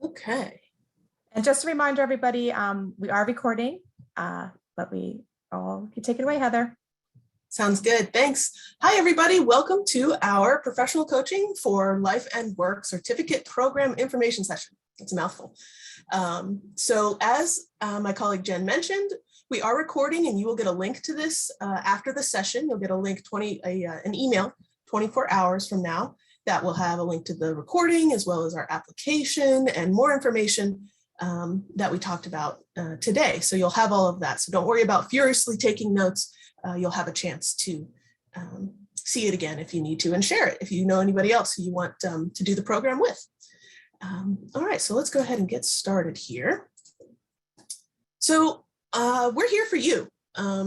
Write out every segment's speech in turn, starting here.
Okay. And just a reminder, everybody, we are recording, but you take it away, Heather. Sounds good. Thanks. Hi, everybody. Welcome to our professional coaching for life and work certificate program information session. It's a mouthful. So as my colleague Jen mentioned, we are recording and you will get a link to this after the session. You'll get a link, an email 24 hours from now that will have a link to the recording as well as our application and more information that we talked about today. So you'll have all of that. So don't worry about furiously taking notes. You'll have a chance to see it again if you need to and share it if you know anybody else who you want to do the program with. All right, so let's go ahead and get started here. So we're here for you.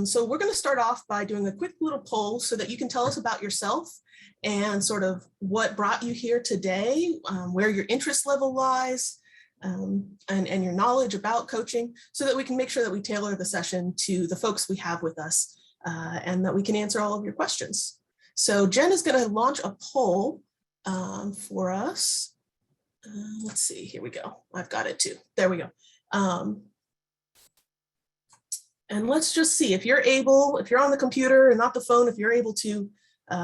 So we're going to start off by doing a quick little poll so that you can tell us about yourself and sort of what brought you here today, where your interest level lies, and your knowledge about coaching so that we can make sure that we tailor the session to the folks we have with us and that we can answer all of your questions. So Jen is going to launch a poll for us. Let's see, here we go. I've got it too. There we go. And let's just see if you're on the computer and not the phone, if you're able to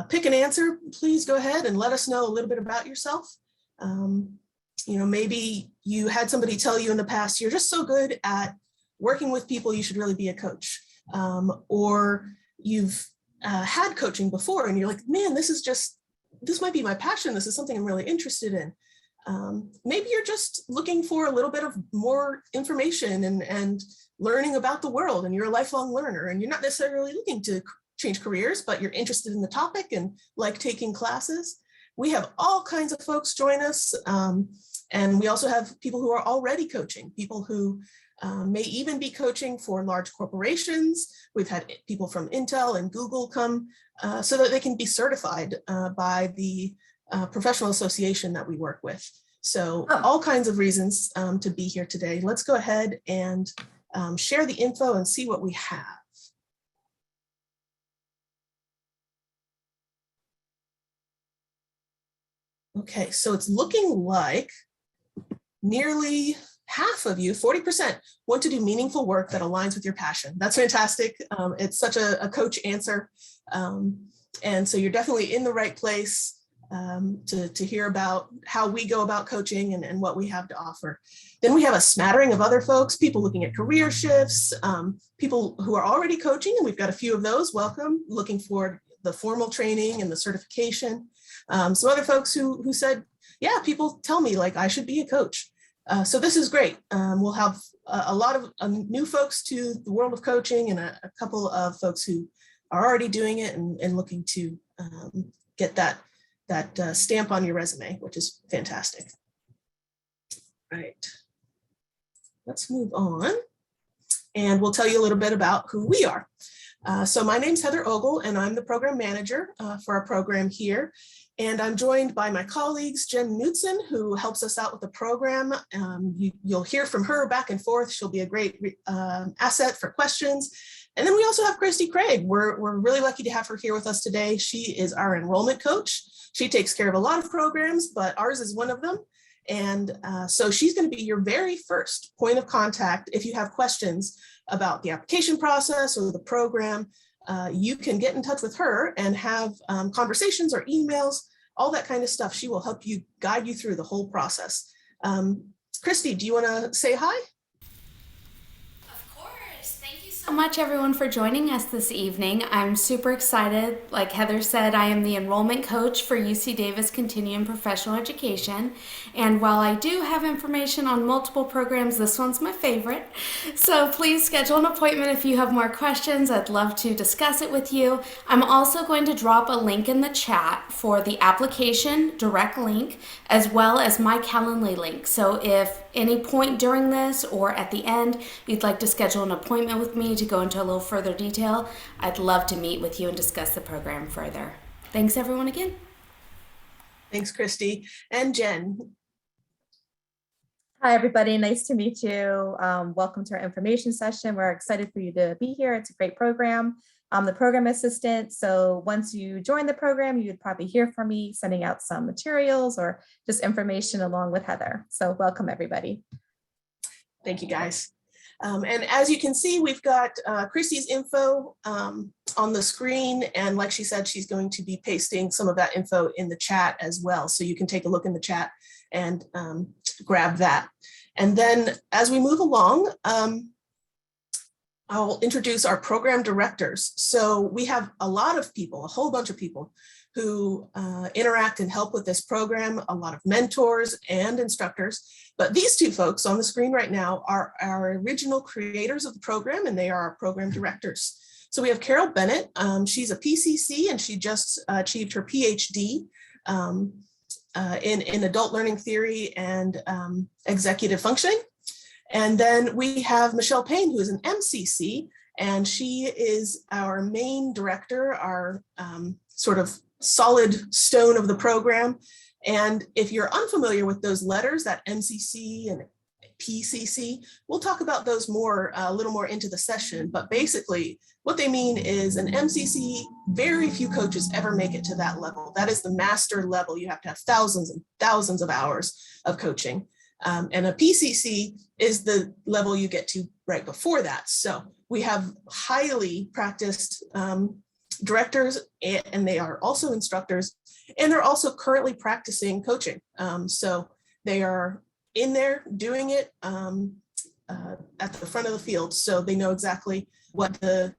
pick an answer, please go ahead and let us know a little bit about yourself. Maybe you had somebody tell you in the past, you're just so good at working with people, you should really be a coach. Or you've had coaching before and you're like, man, this might be my passion. This is something I'm really interested in. Maybe you're just looking for a little bit of more information and learning about the world, and you're a lifelong learner and you're not necessarily looking to change careers, but you're interested in the topic and like taking classes. We have all kinds of folks join us. And we also have people who are already coaching, people who may even be coaching for large corporations. We've had people from Intel and Google come so that they can be certified by the professional association that we work with. So all kinds of reasons to be here today. Let's go ahead and share the info and see what we have. Okay, so it's looking like nearly half of you, 40%, want to do meaningful work that aligns with your passion. That's fantastic. It's such a coach answer. And so you're definitely in the right place to hear about how we go about coaching and what we have to offer. Then we have a smattering of other folks, people looking at career shifts, people who are already coaching, and we've got a few of those, welcome, looking for the formal training and the certification. Some other folks who said, yeah, people tell me like I should be a coach. So this is great. We'll have a lot of new folks to the world of coaching and a couple of folks who are already doing it and looking to get that stamp on your resume, which is fantastic. Right. Let's move on. And we'll tell you a little bit about who we are. So my name's Heather Ogle, and I'm the program manager for our program here. And I'm joined by my colleagues, Jen Knutson, who helps us out with the program. You'll hear from her back and forth. She'll be a great asset for questions. And then we also have Christy Craig. We're really lucky to have her here with us today. She is our enrollment coach. She takes care of a lot of programs, but ours is one of them. And so she's going to be your very first point of contact. If you have questions about the application process or the program, you can get in touch with her and have conversations or emails, all that kind of stuff. She will help you, guide you through the whole process. Christy, do you want to say hi? So much everyone for joining us this evening. I'm super excited. Like Heather said, I am the enrollment coach for UC Davis Continuing Professional Education. And while I do have information on multiple programs, this one's my favorite. So please schedule an appointment if you have more questions. I'd love to discuss it with you. I'm also going to drop a link in the chat for the application direct link, as well as my Calendly link. So if any point during this or at the end you'd like to schedule an appointment with me to go into a little further detail, I'd love to meet with you and discuss the program further. Thanks everyone again. Thanks, Christy. And Jen. Hi everybody, nice to meet you. Welcome to our information session. We're excited for you to be here. It's a great program. I'm the program assistant. So once you join the program, you'd probably hear from me sending out some materials or just information along with Heather. So welcome, everybody. Thank you, guys. And as you can see, we've got Christy's info on the screen. And like she said, she's going to be pasting some of that info in the chat as well. So you can take a look in the chat and grab that. And then as we move along, I'll introduce our program directors. So we have a lot of people, a whole bunch of people who interact and help with this program, a lot of mentors and instructors. But these two folks on the screen right now are our original creators of the program, and they are our program directors. So we have Carol Bennett. She's a PCC, and she just achieved her PhD in adult learning theory and executive functioning. And then we have Michelle Payne, who is an MCC, and she is our main director, our sort of solid stone of the program. And if you're unfamiliar with those letters, that MCC and PCC, we'll talk about those more, a little more into the session. But basically, what they mean is an MCC, very few coaches ever make it to that level. That is the master level. You have to have thousands and thousands of hours of coaching. And a PCC is the level you get to right before that. So we have highly practiced directors, and they are also instructors, and they're also currently practicing coaching. So they are in there doing it at the front of the field. So they know exactly what the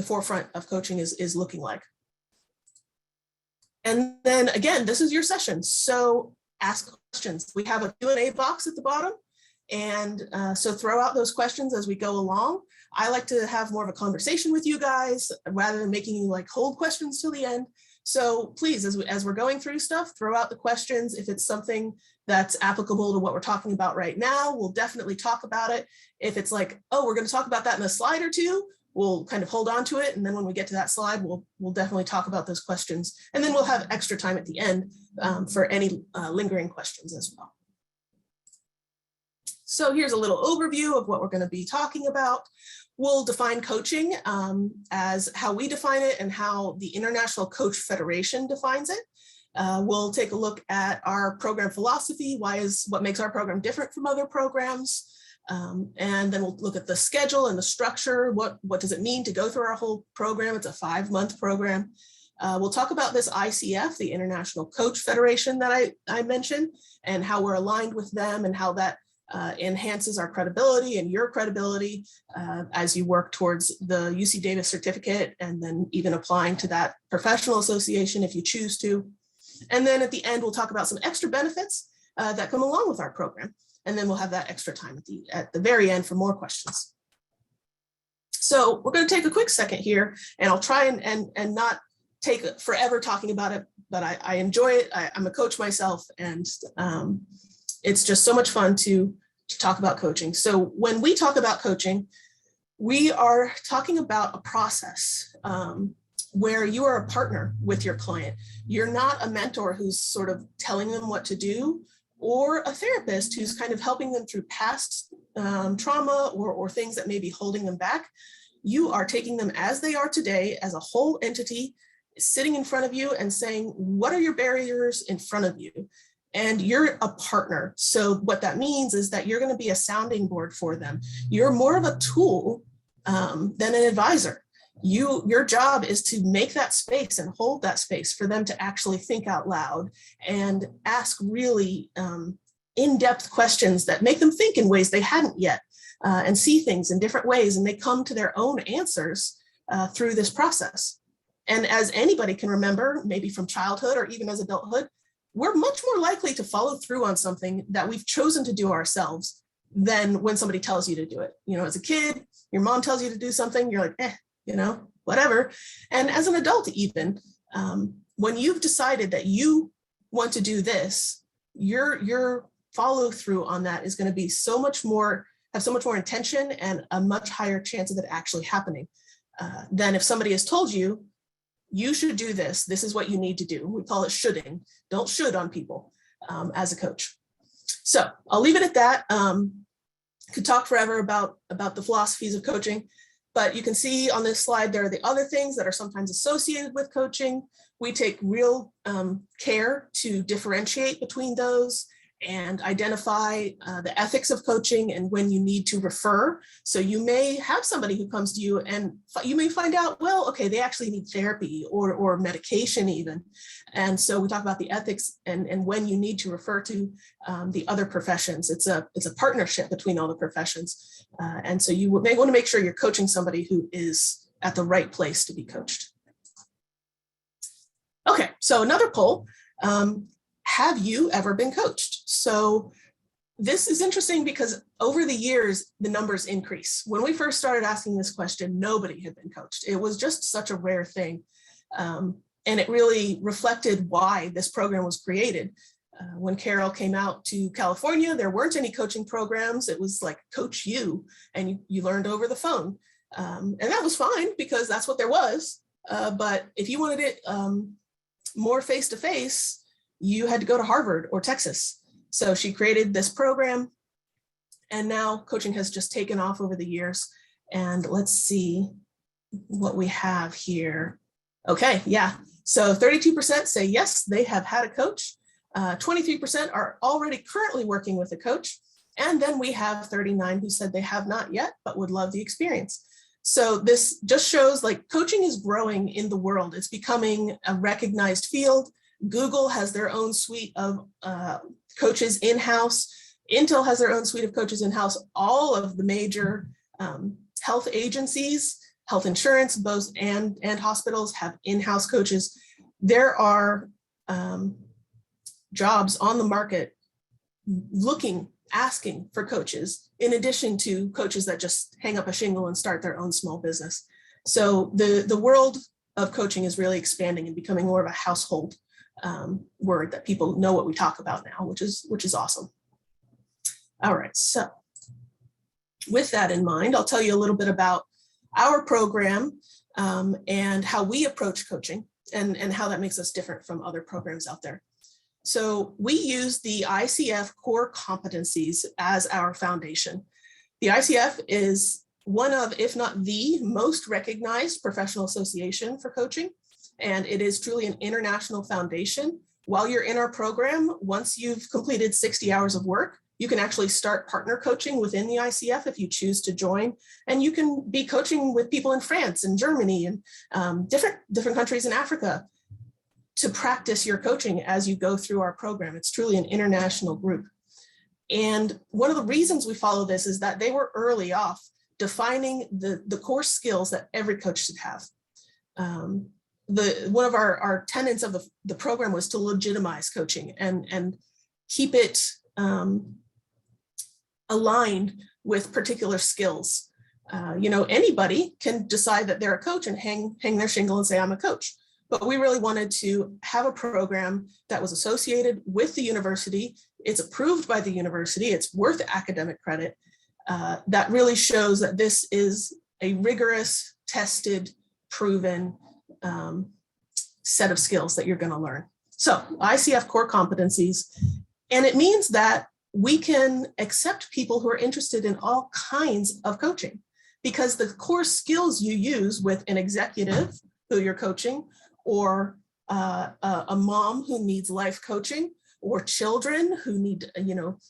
forefront of coaching is looking like. And then again, this is your session. So ask questions. We have a Q&A box at the bottom. And so throw out those questions as we go along. I like to have more of a conversation with you guys rather than making you like hold questions till the end. So please, as we're going through stuff, throw out the questions. If it's something that's applicable to what we're talking about right now, we'll definitely talk about it. If it's like, oh, we're going to talk about that in a slide or two, we'll kind of hold on to it. And then when we get to that slide, we'll definitely talk about those questions. And then we'll have extra time at the end for any lingering questions as well. So here's a little overview of what we're going to be talking about. We'll define coaching as how we define it and how the International Coach Federation defines it. We'll take a look at our program philosophy, what makes our program different from other programs. And then we'll look at the schedule and the structure. What does it mean to go through our whole program? It's a 5-month program. We'll talk about this ICF, the International Coach Federation that I mentioned, and how we're aligned with them and how that enhances our credibility and your credibility as you work towards the UC Davis certificate, and then even applying to that professional association if you choose to. And then at the end, we'll talk about some extra benefits that come along with our program. And then we'll have that extra time at the very end for more questions. So we're going to take a quick second here, and I'll try and not take forever talking about it, but I enjoy it. I'm a coach myself, and it's just so much fun to talk about coaching. So when we talk about coaching, we are talking about a process where you are a partner with your client. You're not a mentor who's sort of telling them what to do, or a therapist who's kind of helping them through past trauma or things that may be holding them back. You are taking them as they are today, as a whole entity, sitting in front of you and saying, what are your barriers in front of you? And you're a partner. So what that means is that you're going to be a sounding board for them. You're more of a tool than an advisor. Your job is to make that space and hold that space for them to actually think out loud and ask really in-depth questions that make them think in ways they hadn't yet and see things in different ways. And they come to their own answers through this process. And as anybody can remember, maybe from childhood or even as adulthood, we're much more likely to follow through on something that we've chosen to do ourselves than when somebody tells you to do it. You know, as a kid, your mom tells you to do something, you're like, whatever. And as an adult, even when you've decided that you want to do this, your follow through on that is going to be have so much more intention and a much higher chance of it actually happening than if somebody has told you, you should do this. This is what you need to do. We call it shoulding. Don't should on people as a coach. So I'll leave it at that. Could talk forever about the philosophies of coaching. But you can see on this slide, there are the other things that are sometimes associated with coaching. We take real care to differentiate between those and identify the ethics of coaching and when you need to refer. So you may have somebody who comes to you and you may find out, well, okay, they actually need therapy or medication even. And so we talk about the ethics and when you need to refer to the other professions. It's a partnership between all the professions. And so you may want to make sure you're coaching somebody who is at the right place to be coached. Okay, so another poll. Have you ever been coached? So this is interesting because over the years, the numbers increase. When we first started asking this question, nobody had been coached. It was just such a rare thing. And it really reflected why this program was created. When Carol came out to California, there weren't any coaching programs. It was like Coach You, and you learned over the phone. And that was fine because that's what there was. But if you wanted it more face-to-face, you had to go to Harvard or Texas. So she created this program, and now coaching has just taken off over the years. And let's see what we have here. Okay, yeah. So 32% say yes, they have had a coach. 23% are already currently working with a coach. And then we have 39 who said they have not yet, but would love the experience. So this just shows like coaching is growing in the world. It's becoming a recognized field. Google has their own suite of coaches in-house. Intel has their own suite of coaches in-house. All of the major health agencies, health insurance, both and hospitals have in-house coaches. There are jobs on the market asking for coaches, in addition to coaches that just hang up a shingle and start their own small business. So the world of coaching is really expanding and becoming more of a household word that people know what we talk about now, which is awesome. All right, so with that in mind, I'll tell you a little bit about our program and how we approach coaching and how that makes us different from other programs out there. So we use the Icf Core Competencies as our foundation. The ICF is one of, if not the most recognized professional association for coaching. And it is truly an international foundation. While you're in our program, once you've completed 60 hours of work, you can actually start partner coaching within the ICF if you choose to join. And you can be coaching with people in France and Germany and different countries in Africa to practice your coaching as you go through our program. It's truly an international group. And one of the reasons we follow this is that they were early off defining the core skills that every coach should have. One of our tenets of the program was to legitimize coaching and keep it aligned with particular skills. Anybody can decide that they're a coach and hang their shingle and say, I'm a coach. But we really wanted to have a program that was associated with the university. It's approved by the university. It's worth academic credit. That really shows that this is a rigorous, tested, proven set of skills that you're going to learn. So Icf Core Competencies, and it means that we can accept people who are interested in all kinds of coaching, because the core skills you use with an executive who you're coaching, or a mom who needs life coaching, or children who need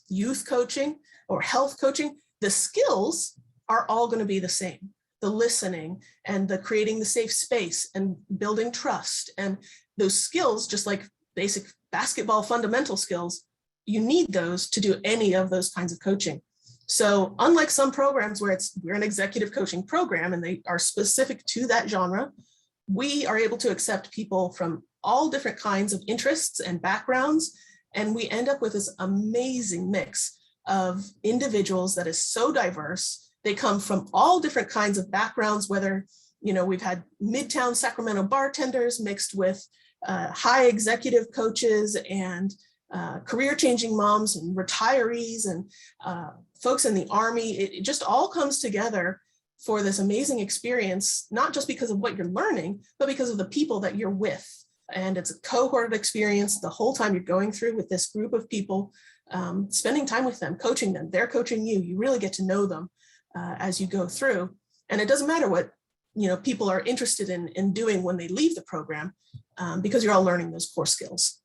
youth coaching or health coaching, the skills are all going to be the same. The listening and the creating the safe space and building trust, and those skills, just like basic basketball fundamental skills, you need those to do any of those kinds of coaching. So unlike some programs where we're an executive coaching program and they are specific to that genre, we are able to accept people from all different kinds of interests and backgrounds, and we end up with this amazing mix of individuals that is so diverse. They come from all different kinds of backgrounds, whether, we've had Midtown Sacramento bartenders mixed with high executive coaches and career-changing moms and retirees and folks in the Army. It just all comes together for this amazing experience, not just because of what you're learning, but because of the people that you're with. And it's a cohort experience the whole time you're going through with this group of people, spending time with them, coaching them, they're coaching you. You really get to know them as you go through. And it doesn't matter what, people are interested in doing when they leave the program, because you're all learning those core skills.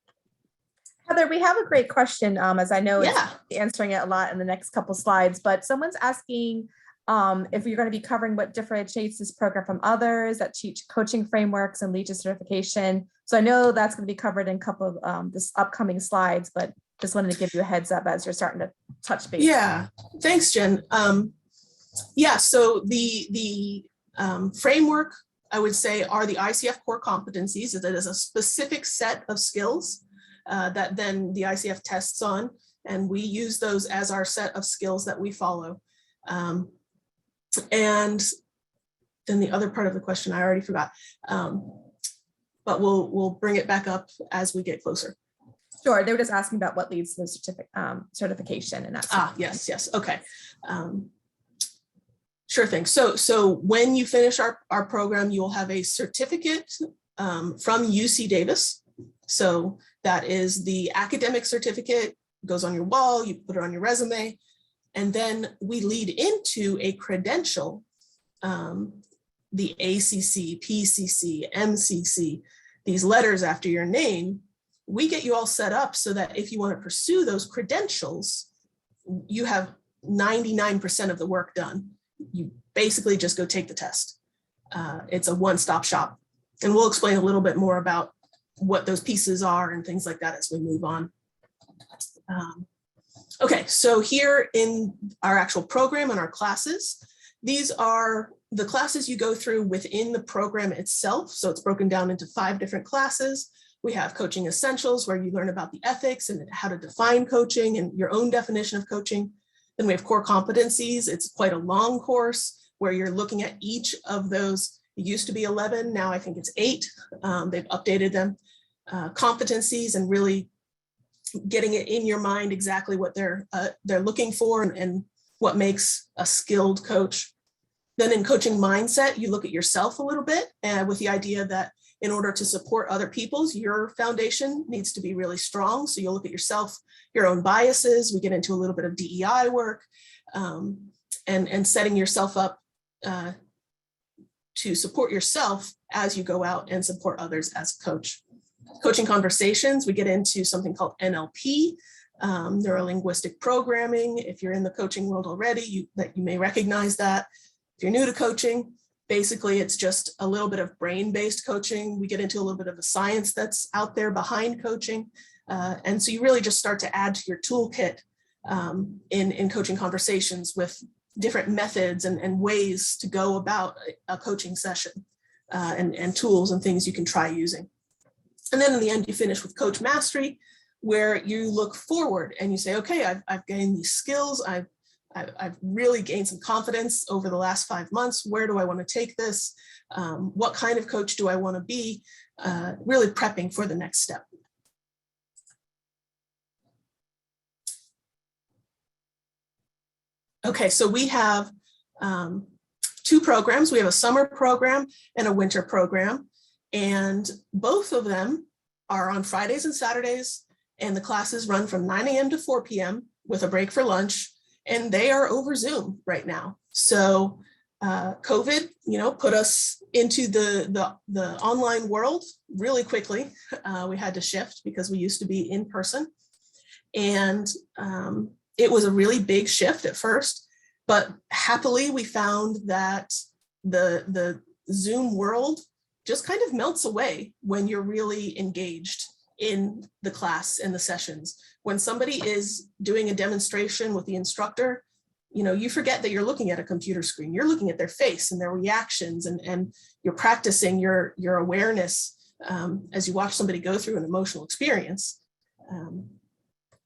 Heather, we have a great question, as I know Yeah. it's answering it a lot in the next couple slides, but someone's asking if you're going to be covering what differentiates this program from others that teach coaching frameworks and Legis certification. So I know that's going to be covered in a couple of this upcoming slides, but just wanted to give you a heads up as you're starting to touch base. Yeah, thanks, Jen. So the framework, I would say, are the Icf Core Competencies. That is a specific set of skills that then the Icf tests on, and we use those as our set of skills that we follow. And then the other part of the question I already forgot, but we'll bring it back up as we get closer. Sure, they were just asking about what leads to the certification and that. Yes, okay. Sure thing. So when you finish our program, you will have a certificate from UC Davis. So that is the academic certificate, goes on your wall, you put it on your resume, and then we lead into a credential, the ACC, PCC, MCC, these letters after your name. We get you all set up so that if you want to pursue those credentials, you have 99% of the work done. You basically just go take the test. It's a one-stop shop. And we'll explain a little bit more about what those pieces are and things like that as we move on. Okay, so here in our actual program and our classes, these are the classes you go through within the program itself. So it's broken down into 5 different classes. We have Coaching Essentials, where you learn about the ethics and how to define coaching and your own definition of coaching. Then we have Core Competencies. It's quite a long course where you're looking at each of those. It used to be 11, now I think it's 8. They've updated them. Competencies, and really getting it in your mind exactly what they're looking for and what makes a skilled coach. Then in Coaching Mindset, you look at yourself a little bit, with the idea that in order to support other people's, your foundation needs to be really strong. So you'll look at yourself, your own biases. We get into a little bit of DEI work, and setting yourself up to support yourself as you go out and support others as a coach. Coaching Conversations, we get into something called NLP, neuro-linguistic programming. If you're in the coaching world already, you may recognize that. If you're new to coaching, basically it's just a little bit of brain-based coaching. We get into a little bit of the science that's out there behind coaching. And so you really just start to add to your toolkit in Coaching Conversations with different methods and ways to go about a coaching session, and tools and things you can try using. And then in the end, you finish with Coach Mastery, where you look forward and you say, okay, I've gained these skills. I've really gained some confidence over the last 5 months. Where do I want to take this? What kind of coach do I want to be? Really prepping for the next step. Okay, so we have 2 programs. We have a summer program and a winter program. And both of them are on Fridays and Saturdays, and the classes run from 9 a.m. to 4 p.m. with a break for lunch, and they are over Zoom right now. So COVID, put us into the online world really quickly. We had to shift because we used to be in person, and it was a really big shift at first, but happily we found that the Zoom world just kind of melts away when you're really engaged in the class and the sessions. When somebody is doing a demonstration with the instructor, you forget that you're looking at a computer screen. You're looking at their face and their reactions, and you're practicing your awareness as you watch somebody go through an emotional experience.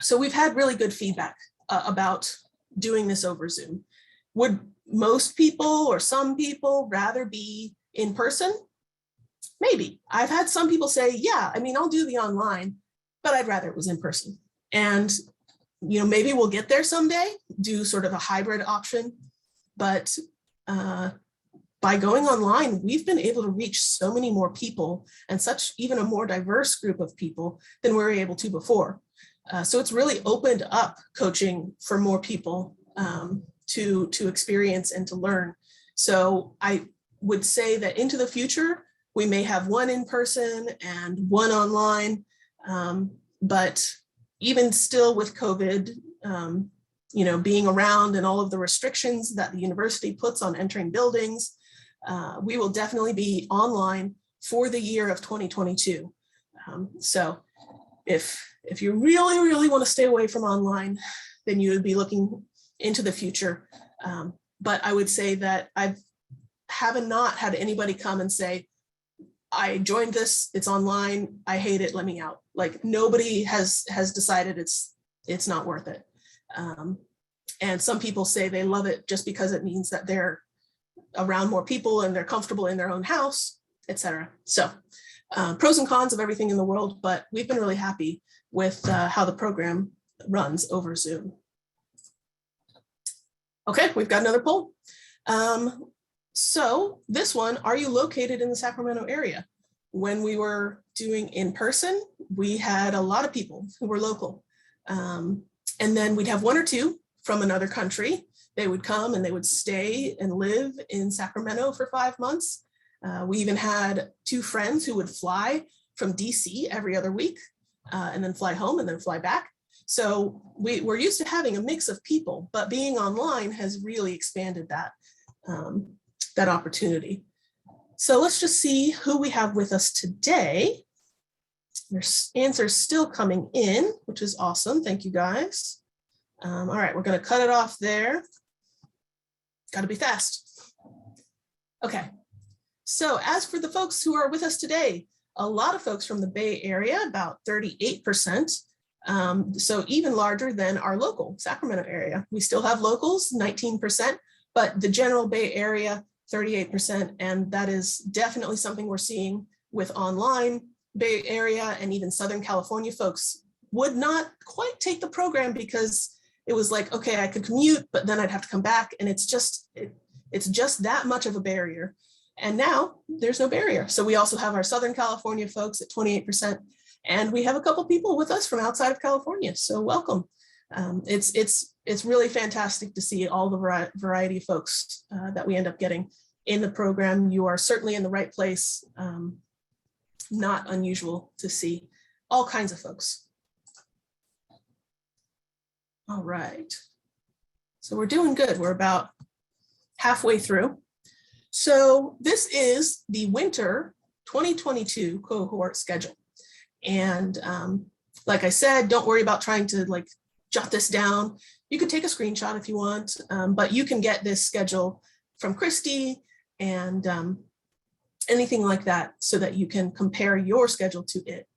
So we've had really good feedback about doing this over Zoom. Would most people or some people rather be in person? Maybe. I've had some people say, yeah, I'll do the online, but I'd rather it was in person. And, maybe we'll get there someday, do sort of a hybrid option. But by going online, we've been able to reach so many more people and such even a more diverse group of people than we were able to before. So it's really opened up coaching for more people to experience and to learn. So I would say that into the future, we may have one in person and one online, but even still with COVID, being around and all of the restrictions that the university puts on entering buildings, we will definitely be online for the year of 2022. So if you really, really want to stay away from online, then you would be looking into the future. But I would say that I haven't not had anybody come and say, I joined this, it's online, I hate it, let me out. Like nobody has decided it's not worth it. And some people say they love it just because it means that they're around more people and they're comfortable in their own house, etc. So pros and cons of everything in the world, but we've been really happy with how the program runs over Zoom. Okay, we've got another poll. So this one, are you located in the Sacramento area? When we were doing in person, we had a lot of people who were local. And then we'd have one or two from another country. They would come and they would stay and live in Sacramento for 5 months. We even had two friends who would fly from DC every other week and then fly home and then fly back. So we're used to having a mix of people, but being online has really expanded that opportunity. So let's just see who we have with us today. There's answers still coming in, which is awesome. Thank you guys. All right, we're going to cut it off there. Got to be fast. Okay. So as for the folks who are with us today, a lot of folks from the Bay Area, about 38%. So even larger than our local Sacramento area. We still have locals, 19%, but the general Bay Area, 38%. And that is definitely something we're seeing with online Bay Area, and even Southern California folks would not quite take the program because it was like, okay, I could commute, but then I'd have to come back. And it's just that much of a barrier. And now there's no barrier. So we also have our Southern California folks at 28%. And we have a couple people with us from outside of California. So welcome. It's really fantastic to see all the variety of folks that we end up getting in the program. You are certainly in the right place. Not unusual to see all kinds of folks. All right. So we're doing good. We're about halfway through. So this is the winter 2022 cohort schedule. And like I said, don't worry about trying to jot this down. You can take a screenshot if you want, but you can get this schedule from Christy and anything like that so that you can compare your schedule to it.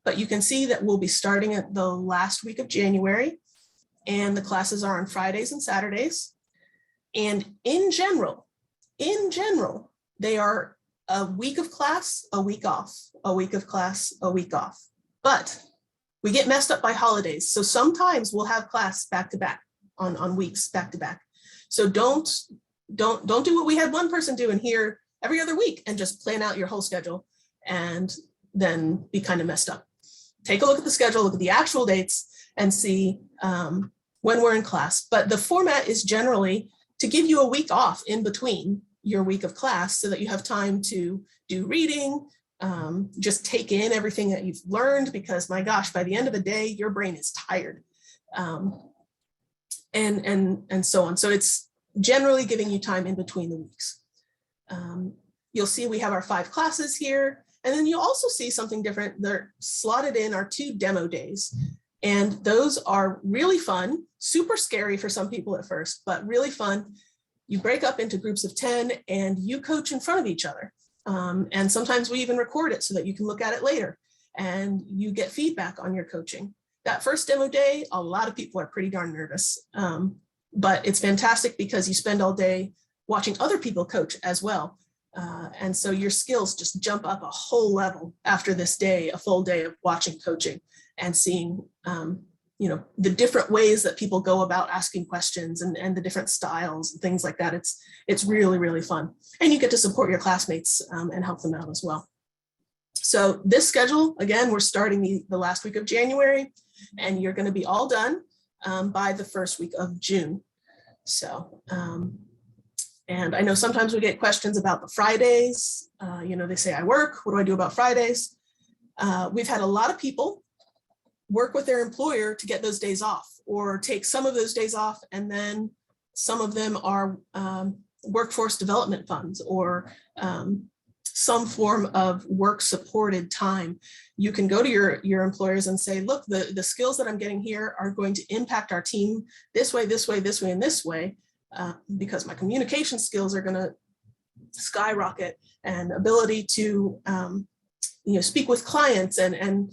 But you can see that we'll be starting at the last week of January, and the classes are on Fridays and Saturdays. And in general, they are a week of class, a week off, a week of class, a week off. But we get messed up by holidays. So sometimes we'll have class back to back on weeks back to back. So don't do what we had one person do in here every other week and just plan out your whole schedule and then be kind of messed up. Take a look at the schedule, look at the actual dates and see when we're in class. But the format is generally to give you a week off in between your week of class so that you have time to do reading, just take in everything that you've learned, because my gosh, by the end of the day, your brain is tired, and so on. So it's generally giving you time in between the weeks. You'll see we have our 5 classes here, and then you'll also see something different. They're slotted in our 2 demo days, and those are really fun, super scary for some people at first, but really fun. You break up into groups of 10 and you coach in front of each other. And sometimes we even record it so that you can look at it later and you get feedback on your coaching. That first demo day, a lot of people are pretty darn nervous, but it's fantastic because you spend all day watching other people coach as well. And so your skills just jump up a whole level after this day, a full day of watching coaching and seeing the different ways that people go about asking questions and the different styles and things like that. It's really, really fun. And you get to support your classmates and help them out as well. So this schedule, again, we're starting the last week of January, and you're going to be all done by the first week of June. So, And I know sometimes we get questions about the Fridays. They say, I work, what do I do about Fridays? We've had a lot of people work with their employer to get those days off, or take some of those days off, and then some of them are workforce development funds, or some form of work supported time. You can go to your employers and say, look, the skills that I'm getting here are going to impact our team this way, this way, this way, and this way, because my communication skills are going to skyrocket, and ability to speak with clients and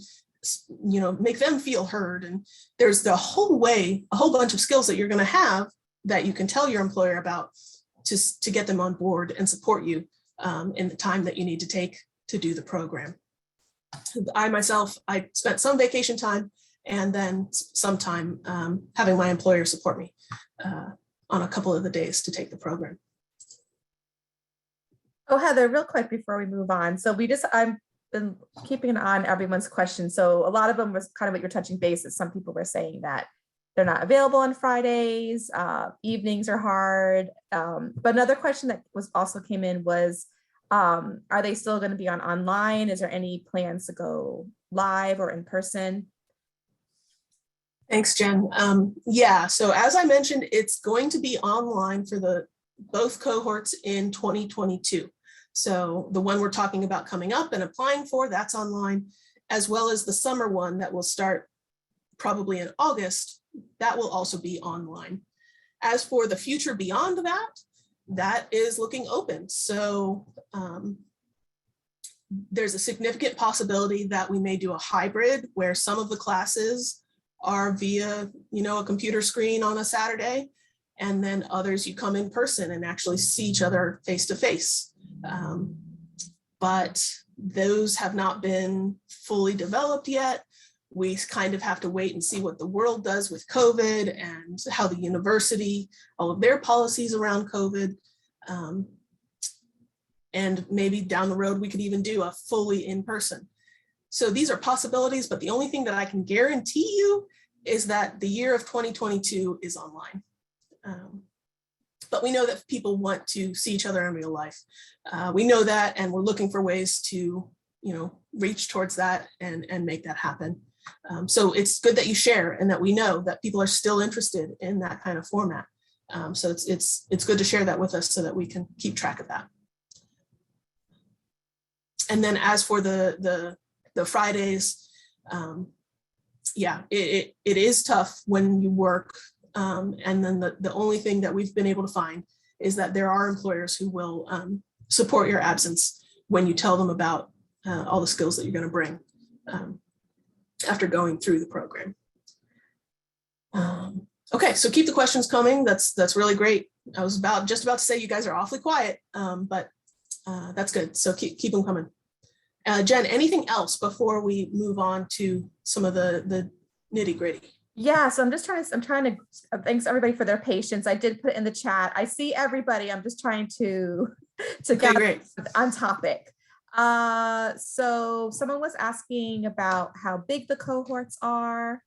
make them feel heard. And there's a whole bunch of skills that you're going to have that you can tell your employer about to get them on board and support you in the time that you need to take to do the program. I spent some vacation time, and then some time having my employer support me on a couple of the days to take the program. Oh, Heather, real quick before we move on. So I've been keeping an eye on everyone's questions. So a lot of them was kind of what you're touching bases. Some people were saying that they're not available on Fridays, evenings are hard. But another question that also came in was, are they still going to be online? Is there any plans to go live or in person? Thanks, Jen. Yeah, so as I mentioned, it's going to be online for both cohorts in 2022. So the one we're talking about coming up and applying for, that's online, as well as the summer one that will start probably in August, that will also be online. As for the future beyond that, that is looking open. So there's a significant possibility that we may do a hybrid where some of the classes are via, a computer screen on a Saturday, and then others you come in person and actually see each other face to face. But those have not been fully developed yet. We kind of have to wait and see what the world does with COVID and how the university, all of their policies around COVID. And maybe down the road, we could even do a fully in-person. So these are possibilities, but the only thing that I can guarantee you is that the year of 2022 is online. But we know that people want to see each other in real life. We know that, and we're looking for ways to, reach towards that and make that happen. So it's good that you share, and that we know that people are still interested in that kind of format. So it's good to share that with us so that we can keep track of that. And then as for the Fridays, yeah, it is tough when you work. And then the only thing that we've been able to find is that there are employers who will support your absence when you tell them about all the skills that you're going to bring after going through the program. Okay, so keep the questions coming. That's really great. I was just about to say you guys are awfully quiet, but that's good. So keep them coming. Jen, anything else before we move on to some of the nitty gritty? Yeah, so I'm trying to, thanks everybody for their patience. I did put it in the chat. I see everybody. I'm just trying to get on topic. So someone was asking about how big the cohorts are.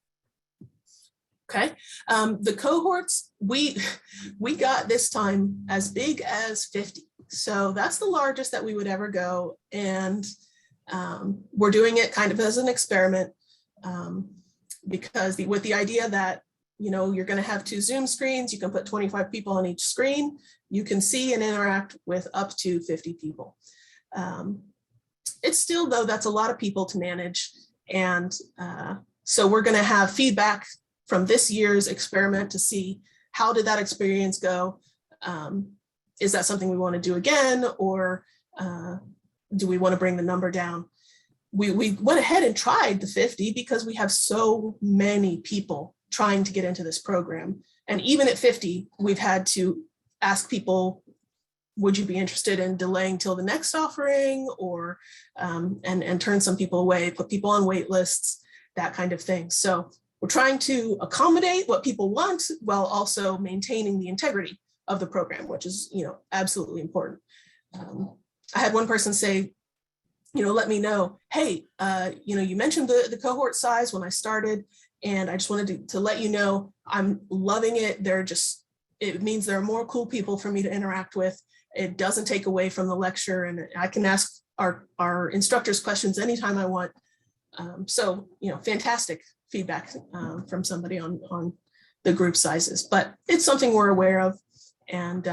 Okay, the cohorts, we got this time as big as 50. So that's the largest that we would ever go. And we're doing it kind of as an experiment. Because with the idea that, you're going to have 2 Zoom screens, you can put 25 people on each screen, you can see and interact with up to 50 people. It's still, though, that's a lot of people to manage. And so we're going to have feedback from this year's experiment to see how did that experience go? Is that something we want to do again, or do we want to bring the number down? We went ahead and tried the 50 because we have so many people trying to get into this program. And even at 50, we've had to ask people, would you be interested in delaying till the next offering, or and turn some people away, put people on wait lists, that kind of thing. So we're trying to accommodate what people want while also maintaining the integrity of the program, which is, absolutely important. I had one person say, let me know, hey, you mentioned the cohort size when I started, and I just wanted to let you know, I'm loving it. it means there are more cool people for me to interact with. It doesn't take away from the lecture, and I can ask our instructors questions anytime I want. So, fantastic feedback from somebody on the group sizes, but it's something we're aware of. And,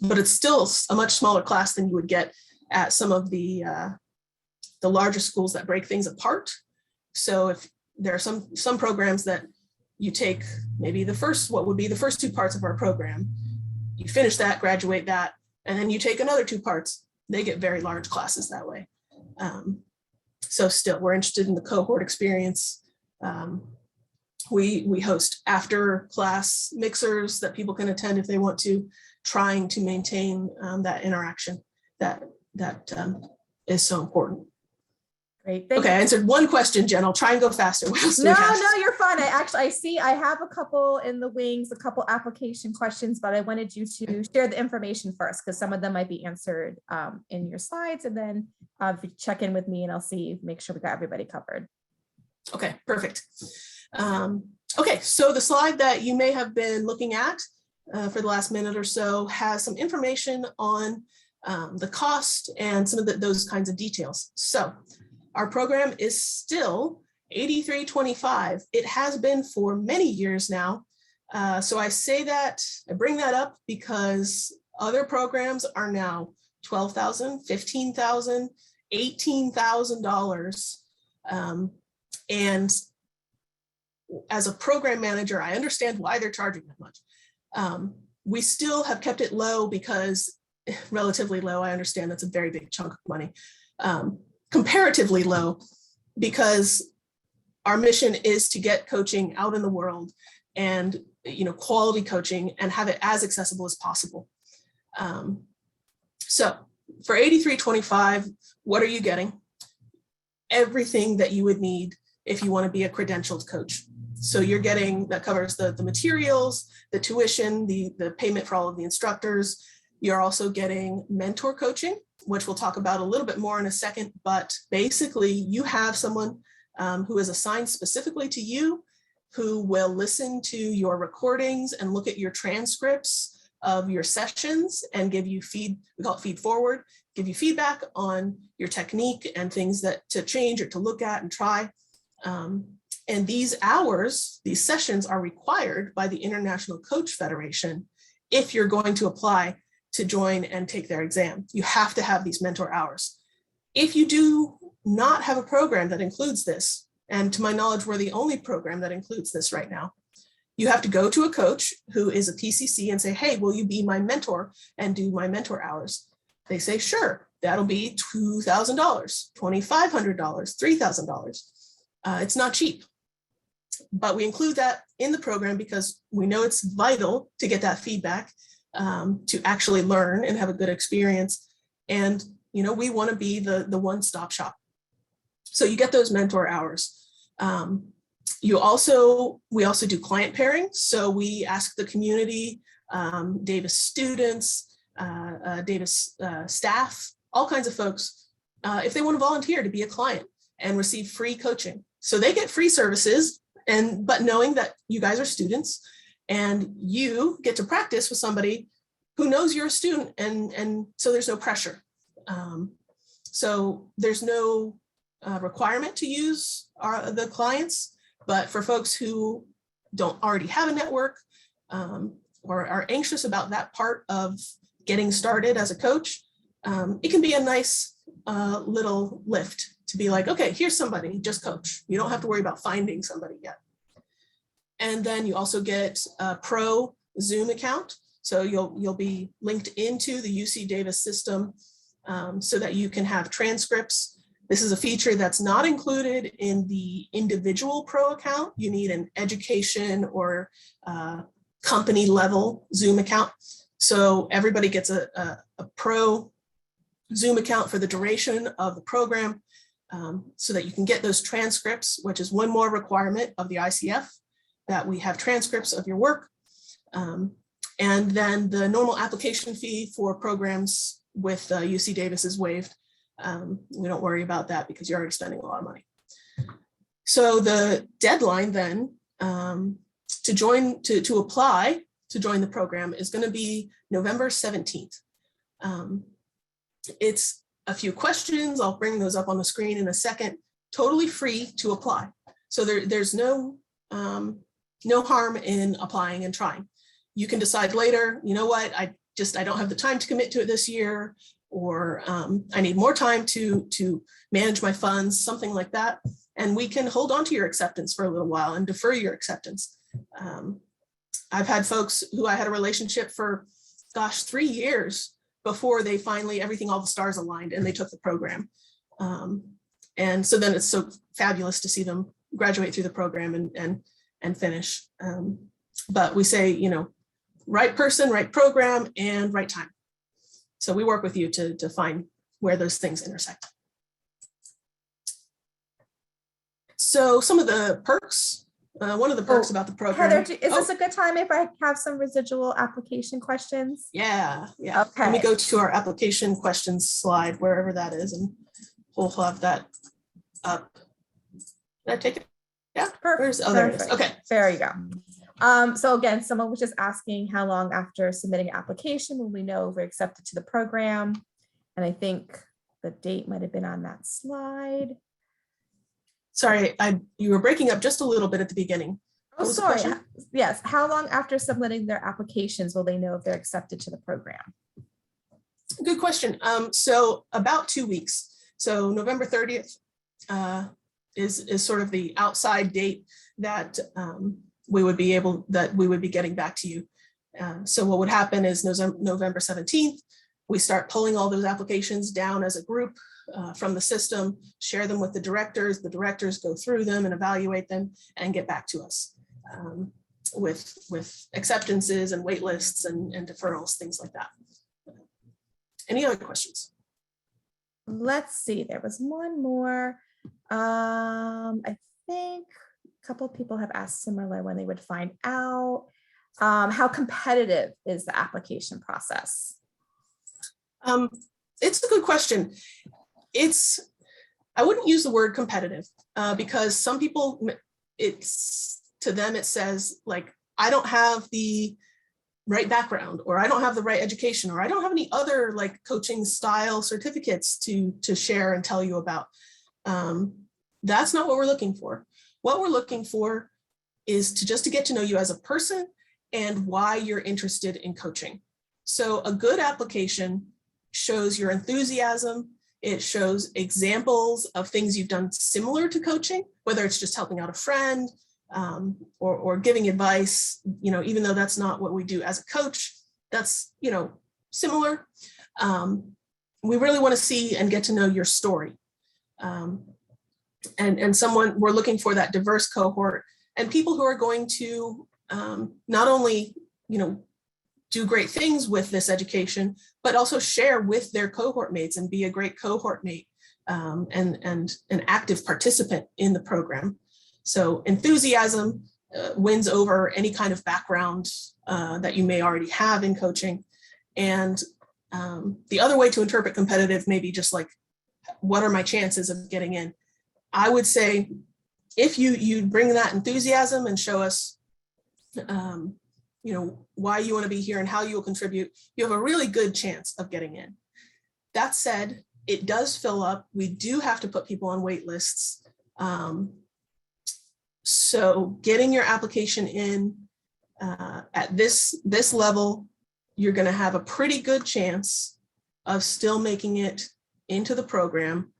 but it's still a much smaller class than you would get at some of the larger schools that break things apart. So if there are some programs that you take maybe what would be the first 2 parts of our program, you finish that, graduate that, and then you take another 2 parts. They get very large classes that way. So still, we're interested in the cohort experience. We host after class mixers that people can attend if they want to, trying to maintain that interaction that is so important. Great. Thank Okay, you. I answered one question, Jen. I'll try and go faster. What else do we No, have? you're fine. I see I have a couple in the wings, a couple application questions, but I wanted you to share the information first because some of them might be answered in your slides, and then if you check in with me and I'll make sure we got everybody covered. Okay, perfect. Okay, so the slide that you may have been looking at for the last minute or so has some information on the cost and some of those kinds of details. So our program is still $83.25. It has been for many years now. So I bring that up because other programs are now $12,000, $15,000, $18,000. And as a program manager, I understand why they're charging that much. We still have kept it low because relatively low. I understand that's a very big chunk of money. Comparatively low because our mission is to get coaching out in the world and quality coaching and have it as accessible as possible. So for $83.25, what are you getting? Everything that you would need if you want to be a credentialed coach. So you're getting, that covers the materials, the tuition, the payment for all of the instructors. You're also getting mentor coaching, which we'll talk about a little bit more in a second, but basically you have someone who is assigned specifically to you, who will listen to your recordings and look at your transcripts of your sessions and give you we call it feed forward, give you feedback on your technique and things that to change or to look at and try. And these sessions are required by the International Coach Federation if you're going to apply to join and take their exam. You have to have these mentor hours. If you do not have a program that includes this, and to my knowledge, we're the only program that includes this right now, you have to go to a coach who is a PCC and say, hey, will you be my mentor and do my mentor hours? They say, sure, that'll be $2,000, $2,500, $3,000. It's not cheap, but we include that in the program because we know it's vital to get that feedback, to actually learn and have a good experience. And, we want to be the one-stop shop. So you get those mentor hours. We also do client pairing. So we ask the community, Davis students, Davis staff, all kinds of folks, if they want to volunteer to be a client and receive free coaching. So they get free services, but knowing that you guys are students and you get to practice with somebody who knows you're a student, and so there's no pressure. So there's no requirement to use the clients, but for folks who don't already have a network or are anxious about that part of getting started as a coach, it can be a nice little lift to be like, okay, here's somebody, just coach. You don't have to worry about finding somebody yet. And then you also get a pro Zoom account. So you'll be linked into the UC Davis system so that you can have transcripts. This is a feature that's not included in the individual pro account. You need an education or company level Zoom account. So everybody gets a pro Zoom account for the duration of the program so that you can get those transcripts, which is one more requirement of the ICF, that we have transcripts of your work. And then the normal application fee for programs with UC Davis is waived. We don't worry about that because you're already spending a lot of money. So the deadline then to apply to join the program is going to be November 17th. It's a few questions. I'll bring those up on the screen in a second. Totally free to apply. So there's no harm in applying and trying. You can decide later, you know what, I don't have the time to commit to it this year, or I need more time to manage my funds, something like that. And we can hold on to your acceptance for a little while and defer your acceptance. I've had folks who I had a relationship for, 3 years before they finally, all the stars aligned and they took the program. And so then it's so fabulous to see them graduate through the program and finish. But we say, right person, right program, and right time. So we work with you to find where those things intersect. So some of the perks, one of the perks about the program. Heather, is this a good time if I have some residual application questions? Yeah. Okay. Let me go to our application questions slide, wherever that is, and we'll have that up. Did I take it? Yeah. Perfect. There it is. Okay. There you go. So again, someone was just asking how long after submitting an application will we know if we're accepted to the program? And I think the date might have been on that slide. Sorry, you were breaking up just a little bit at the beginning. Oh, sorry. Yes. How long after submitting their applications will they know if they're accepted to the program? Good question. So about 2 weeks. So November 30th is sort of the outside date that we would be getting back to you. So what would happen is November 17th, we start pulling all those applications down as a group from the system, share them with the directors go through them and evaluate them and get back to us with acceptances and wait lists and deferrals, things like that. Any other questions? Let's see, there was one more. I think a couple of people have asked similar when they would find out. How competitive is the application process? It's a good question. I wouldn't use the word competitive because some people, to them it says like, I don't have the right background, or I don't have the right education, or I don't have any other like coaching style certificates to share and tell you about. That's not what we're looking for. What we're looking for is to get to know you as a person and why you're interested in coaching. So a good application shows your enthusiasm. It shows examples of things you've done similar to coaching, whether it's just helping out a friend or giving advice, even though that's not what we do as a coach, that's, similar. We really want to see and get to know your story. And someone, we're looking for that diverse cohort and people who are going to not only, do great things with this education, but also share with their cohort mates and be a great cohort mate and an active participant in the program. So enthusiasm wins over any kind of background that you may already have in coaching. And the other way to interpret competitive may be just like, what are my chances of getting in? I would say if you bring that enthusiasm and show us why you want to be here and how you will contribute, you have a really good chance of getting in. That said, it does fill up. We do have to put people on wait lists. So getting your application in at this level, you're going to have a pretty good chance of still making it into the program.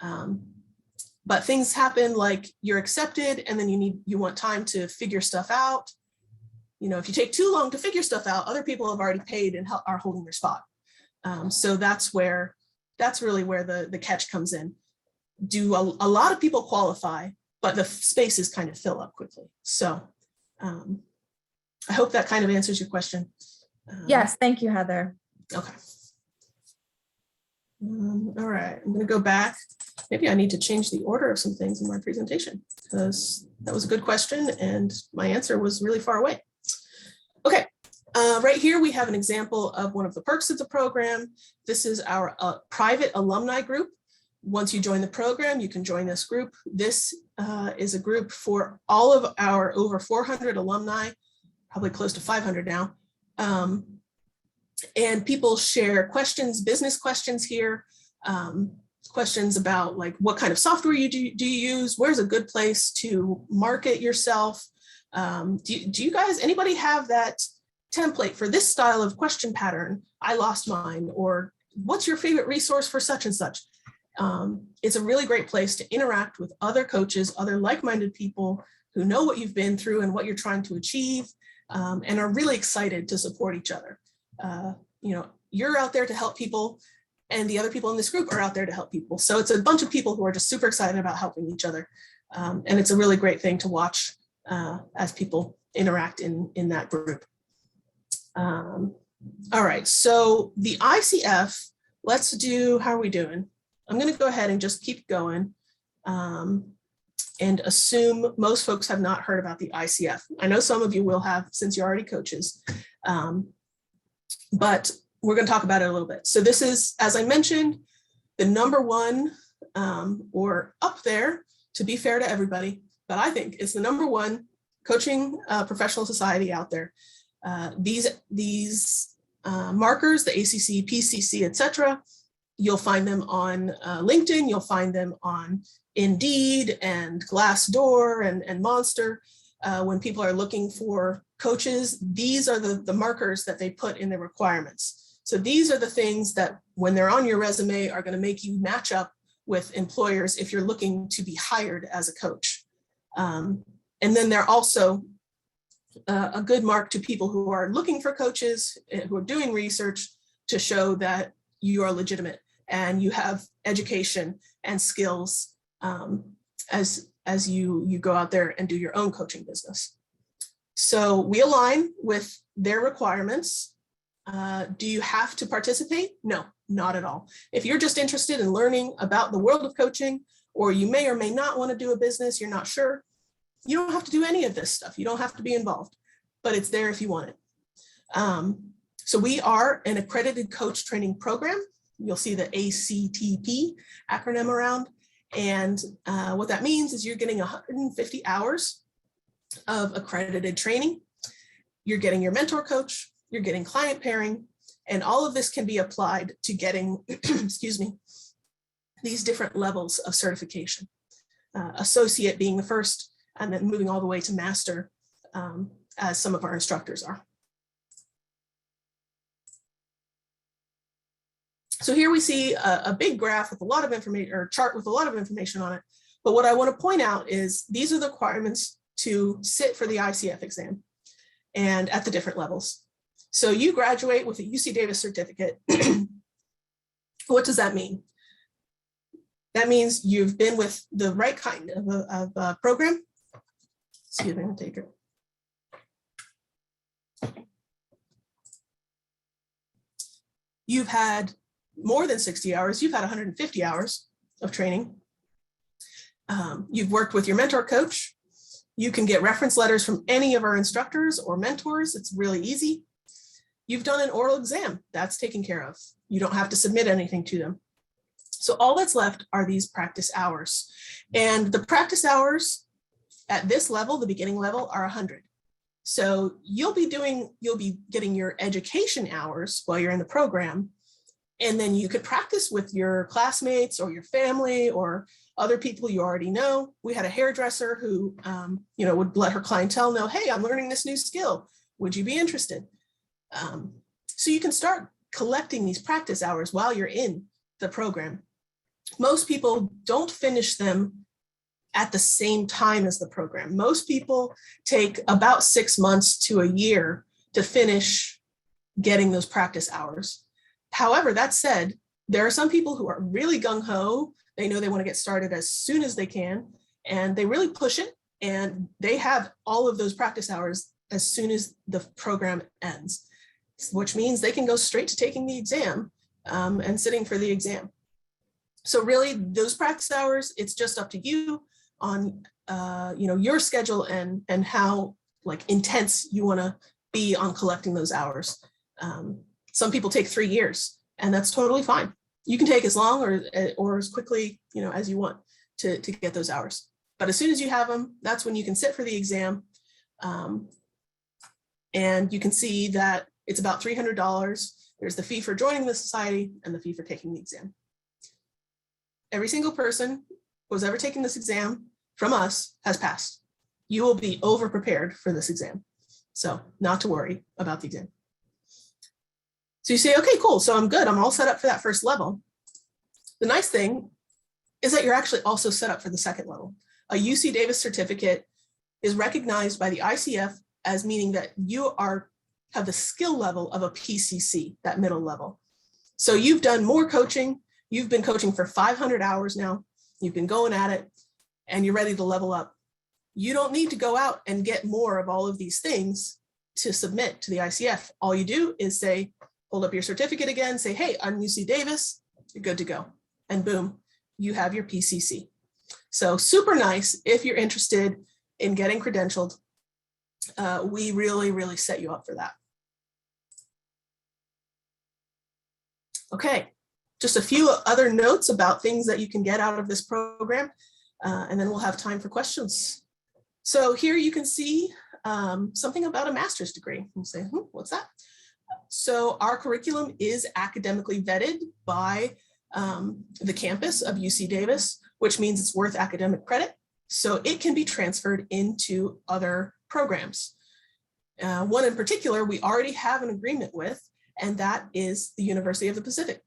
But things happen like you're accepted and then you want time to figure stuff out. If you take too long to figure stuff out, other people have already paid and are holding their spot. So that's really where the catch comes in. Do a lot of people qualify, but the spaces kind of fill up quickly. So I hope that kind of answers your question. Yes, thank you, Heather. Okay. All right, I'm going to go back. Maybe I need to change the order of some things in my presentation because that was a good question and my answer was really far away. Okay, right here we have an example of one of the perks of the program. This is our private alumni group. Once you join the program, you can join this group. This is a group for all of our over 400 alumni, probably close to 500 now. And people share questions, business questions here, questions about like what kind of software do you use? Where's a good place to market yourself? Do you guys, anybody have that template for this style of question pattern? I lost mine. Or what's your favorite resource for such and such? It's a really great place to interact with other coaches, other like-minded people who know what you've been through and what you're trying to achieve, and are really excited to support each other. You know, you're out there to help people, and the other people in this group are out there to help people. So it's a bunch of people who are just super excited about helping each other. And it's a really great thing to watch as people interact in that group. All right, so the ICF, let's do, how are we doing? I'm going to go ahead and just keep going and assume most folks have not heard about the ICF. I know some of you will have since you're already coaches, but we're going to talk about it a little bit. So this is, as I mentioned, the #1 or up there, to be fair to everybody, but I think it's the #1 coaching professional society out there. These markers, the ACC, PCC, etc., you'll find them on LinkedIn, you'll find them on Indeed and Glassdoor and Monster. When people are looking for coaches, these are the markers that they put in the requirements. So these are the things that when they're on your resume are going to make you match up with employers if you're looking to be hired as a coach. And then they're also a good mark to people who are looking for coaches, who are doing research to show that you are legitimate and you have education and skills as you go out there and do your own coaching business. So we align with their requirements. Do you have to participate? No, not at all. If you're just interested in learning about the world of coaching, or you may or may not want to do a business, you're not sure, you don't have to do any of this stuff. You don't have to be involved, but it's there if you want it. So we are an accredited coach training program. You'll see the ACTP acronym around. And what that means is you're getting 150 hours of accredited training. You're getting your mentor coach, you're getting client pairing, and all of this can be applied to getting, excuse me, these different levels of certification. Associate being the first, and then moving all the way to master, as some of our instructors are. So here we see a big graph with a lot of information, or chart with a lot of information on it. But what I want to point out is these are the requirements to sit for the ICF exam and at the different levels. So you graduate with a UC Davis certificate. What does that mean? That means you've been with the right kind of program. Excuse me, I'll take it. You've had more than 60 hours, you've had 150 hours of training. You've worked with your mentor coach. You can get reference letters from any of our instructors or mentors. It's really easy. You've done an oral exam, that's taken care of. You don't have to submit anything to them. So all that's left are these practice hours. And the practice hours at this level, the beginning level, are 100. So you'll be getting your education hours while you're in the program. And then you could practice with your classmates or your family or other people you already know. We had a hairdresser who would let her clientele know, hey, I'm learning this new skill. Would you be interested? So you can start collecting these practice hours while you're in the program. Most people don't finish them at the same time as the program. Most people take about 6 months to a year to finish getting those practice hours. However, that said, there are some people who are really gung-ho. They know they want to get started as soon as they can, and they really push it, and they have all of those practice hours as soon as the program ends, which means they can go straight to taking the exam and sitting for the exam. So really, those practice hours, it's just up to you on your schedule and how intense you want to be on collecting those hours. Some people take 3 years, and that's totally fine. You can take as long or as quickly as you want to get those hours. But as soon as you have them, that's when you can sit for the exam. And you can see that it's about $300. There's the fee for joining the society and the fee for taking the exam. Every single person who has ever taken this exam from us has passed. You will be over-prepared for this exam. So not to worry about the exam. So you say, okay, cool, so I'm good. I'm all set up for that first level. The nice thing is that you're actually also set up for the second level. A UC Davis certificate is recognized by the ICF as meaning that you have the skill level of a PCC, that middle level. So you've done more coaching. You've been coaching for 500 hours now. You've been going at it and you're ready to level up. You don't need to go out and get more of all of these things to submit to the ICF. All you do is say, hold up your certificate again, say, hey, I'm UC Davis, you're good to go. And boom, you have your PCC. So super nice if you're interested in getting credentialed. We really, really set you up for that. Okay, just a few other notes about things that you can get out of this program, and then we'll have time for questions. So here you can see something about a master's degree. We'll say, what's that? So our curriculum is academically vetted by the campus of UC Davis, which means it's worth academic credit. So it can be transferred into other programs. One in particular, we already have an agreement with, and that is the University of the Pacific.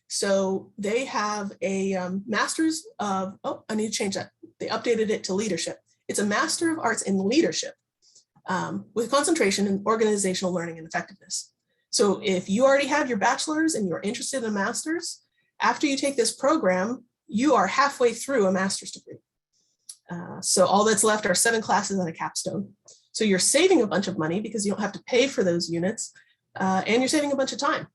So they have a master's of, I need to change that. They updated it to leadership. It's a Master of Arts in Leadership with concentration in organizational learning and effectiveness. So if you already have your bachelor's and you're interested in a master's, after you take this program, you are halfway through a master's degree. So all that's left are 7 classes and a capstone. So you're saving a bunch of money because you don't have to pay for those units, and you're saving a bunch of time.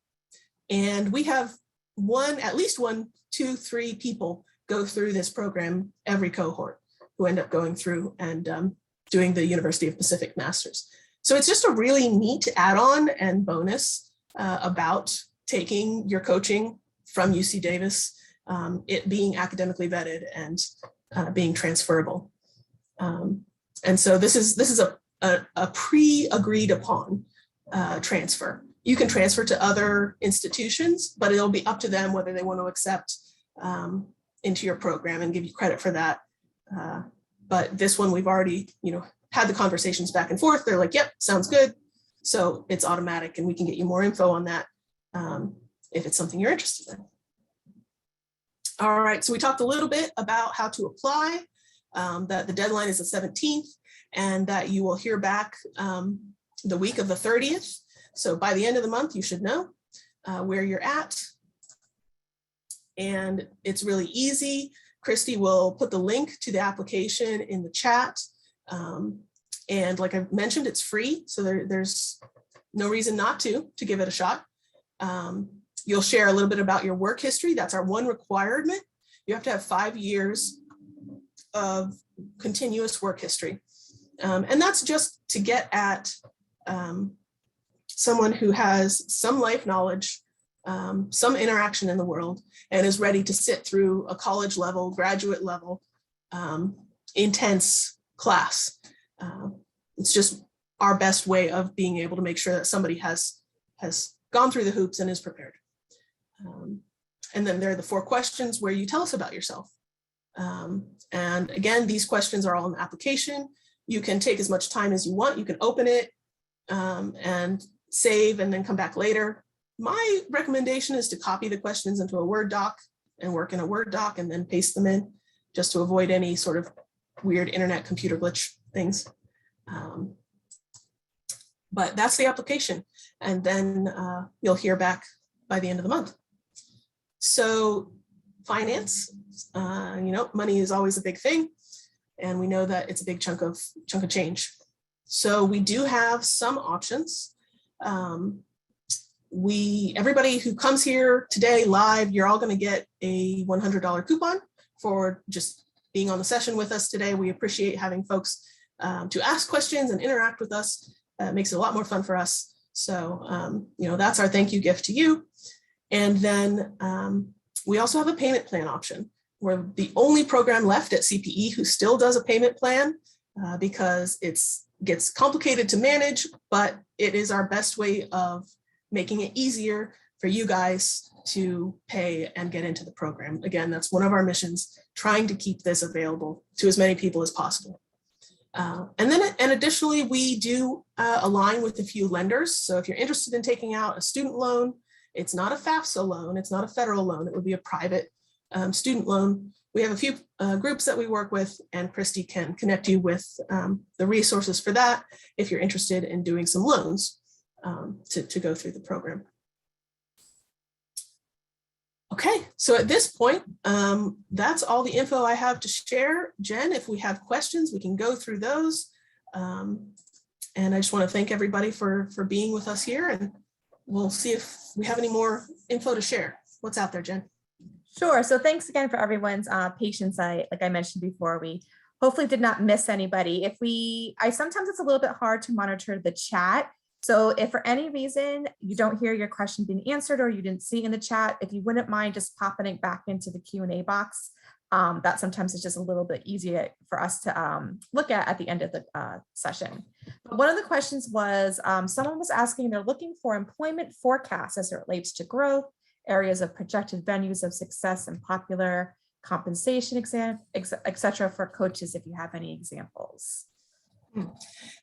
And we have at least 1, 2, 3 people go through this program every cohort who end up going through and doing the University of Pacific Masters. So it's just a really neat add-on and bonus about taking your coaching from UC Davis, it being academically vetted and being transferable. And so this is a pre-agreed upon transfer. You can transfer to other institutions, but it'll be up to them whether they want to accept into your program and give you credit for that. But this one, we've already, had the conversations back and forth. They're like, yep, sounds good. So it's automatic and we can get you more info on that if it's something you're interested in. All right, so we talked a little bit about how to apply, that the deadline is the 17th and that you will hear back the week of the 30th. So by the end of the month, you should know where you're at. And it's really easy. Christy will put the link to the application in the chat. And like I mentioned, it's free. So there's no reason not to give it a shot. You'll share a little bit about your work history. That's our one requirement. You have to have 5 years of continuous work history. And that's just to get at someone who has some life knowledge, some interaction in the world, and is ready to sit through a college level, graduate level, intense class. It's just our best way of being able to make sure that somebody has gone through the hoops and is prepared. And then there are the 4 questions where you tell us about yourself. And again, these questions are all in the application. You can take as much time as you want. You can open it and save and then come back later. My recommendation is to copy the questions into a Word doc and work in a Word doc and then paste them in, just to avoid any sort of weird internet computer glitch things. But that's the application. And then you'll hear back by the end of the month. So finance, money is always a big thing. And we know that it's a big chunk of change. So we do have some options. Everybody who comes here today live, you're all going to get a $100 coupon for just being on the session with us today. We appreciate having folks to ask questions and interact with us. It makes it a lot more fun for us. So, that's our thank you gift to you. And then we also have a payment plan option. We're the only program left at CPE who still does a payment plan because it's gets complicated to manage, but it is our best way of making it easier for you guys to pay and get into the program. Again, that's one of our missions, trying to keep this available to as many people as possible. And additionally, we do align with a few lenders. So if you're interested in taking out a student loan, it's not a FAFSA loan, it's not a federal loan, it would be a private student loan. We have a few groups that we work with, and Christy can connect you with the resources for that if you're interested in doing some loans to go through the program. Okay, so at this point, that's all the info I have to share. Jen, if we have questions, we can go through those. And I just want to thank everybody for being with us here, and we'll see if we have any more info to share. What's out there, Jen? Sure. So thanks again for everyone's patience. Like I mentioned before, we hopefully did not miss anybody. Sometimes it's a little bit hard to monitor the chat. So if for any reason you don't hear your question being answered or you didn't see in the chat, if you wouldn't mind just popping it back into the Q&A box, that sometimes is just a little bit easier for us to look at the end of the session. But one of the questions was, someone was asking, they're looking for employment forecasts as it relates to growth, areas of projected venues of success and popular compensation exam, et cetera, for coaches, if you have any examples.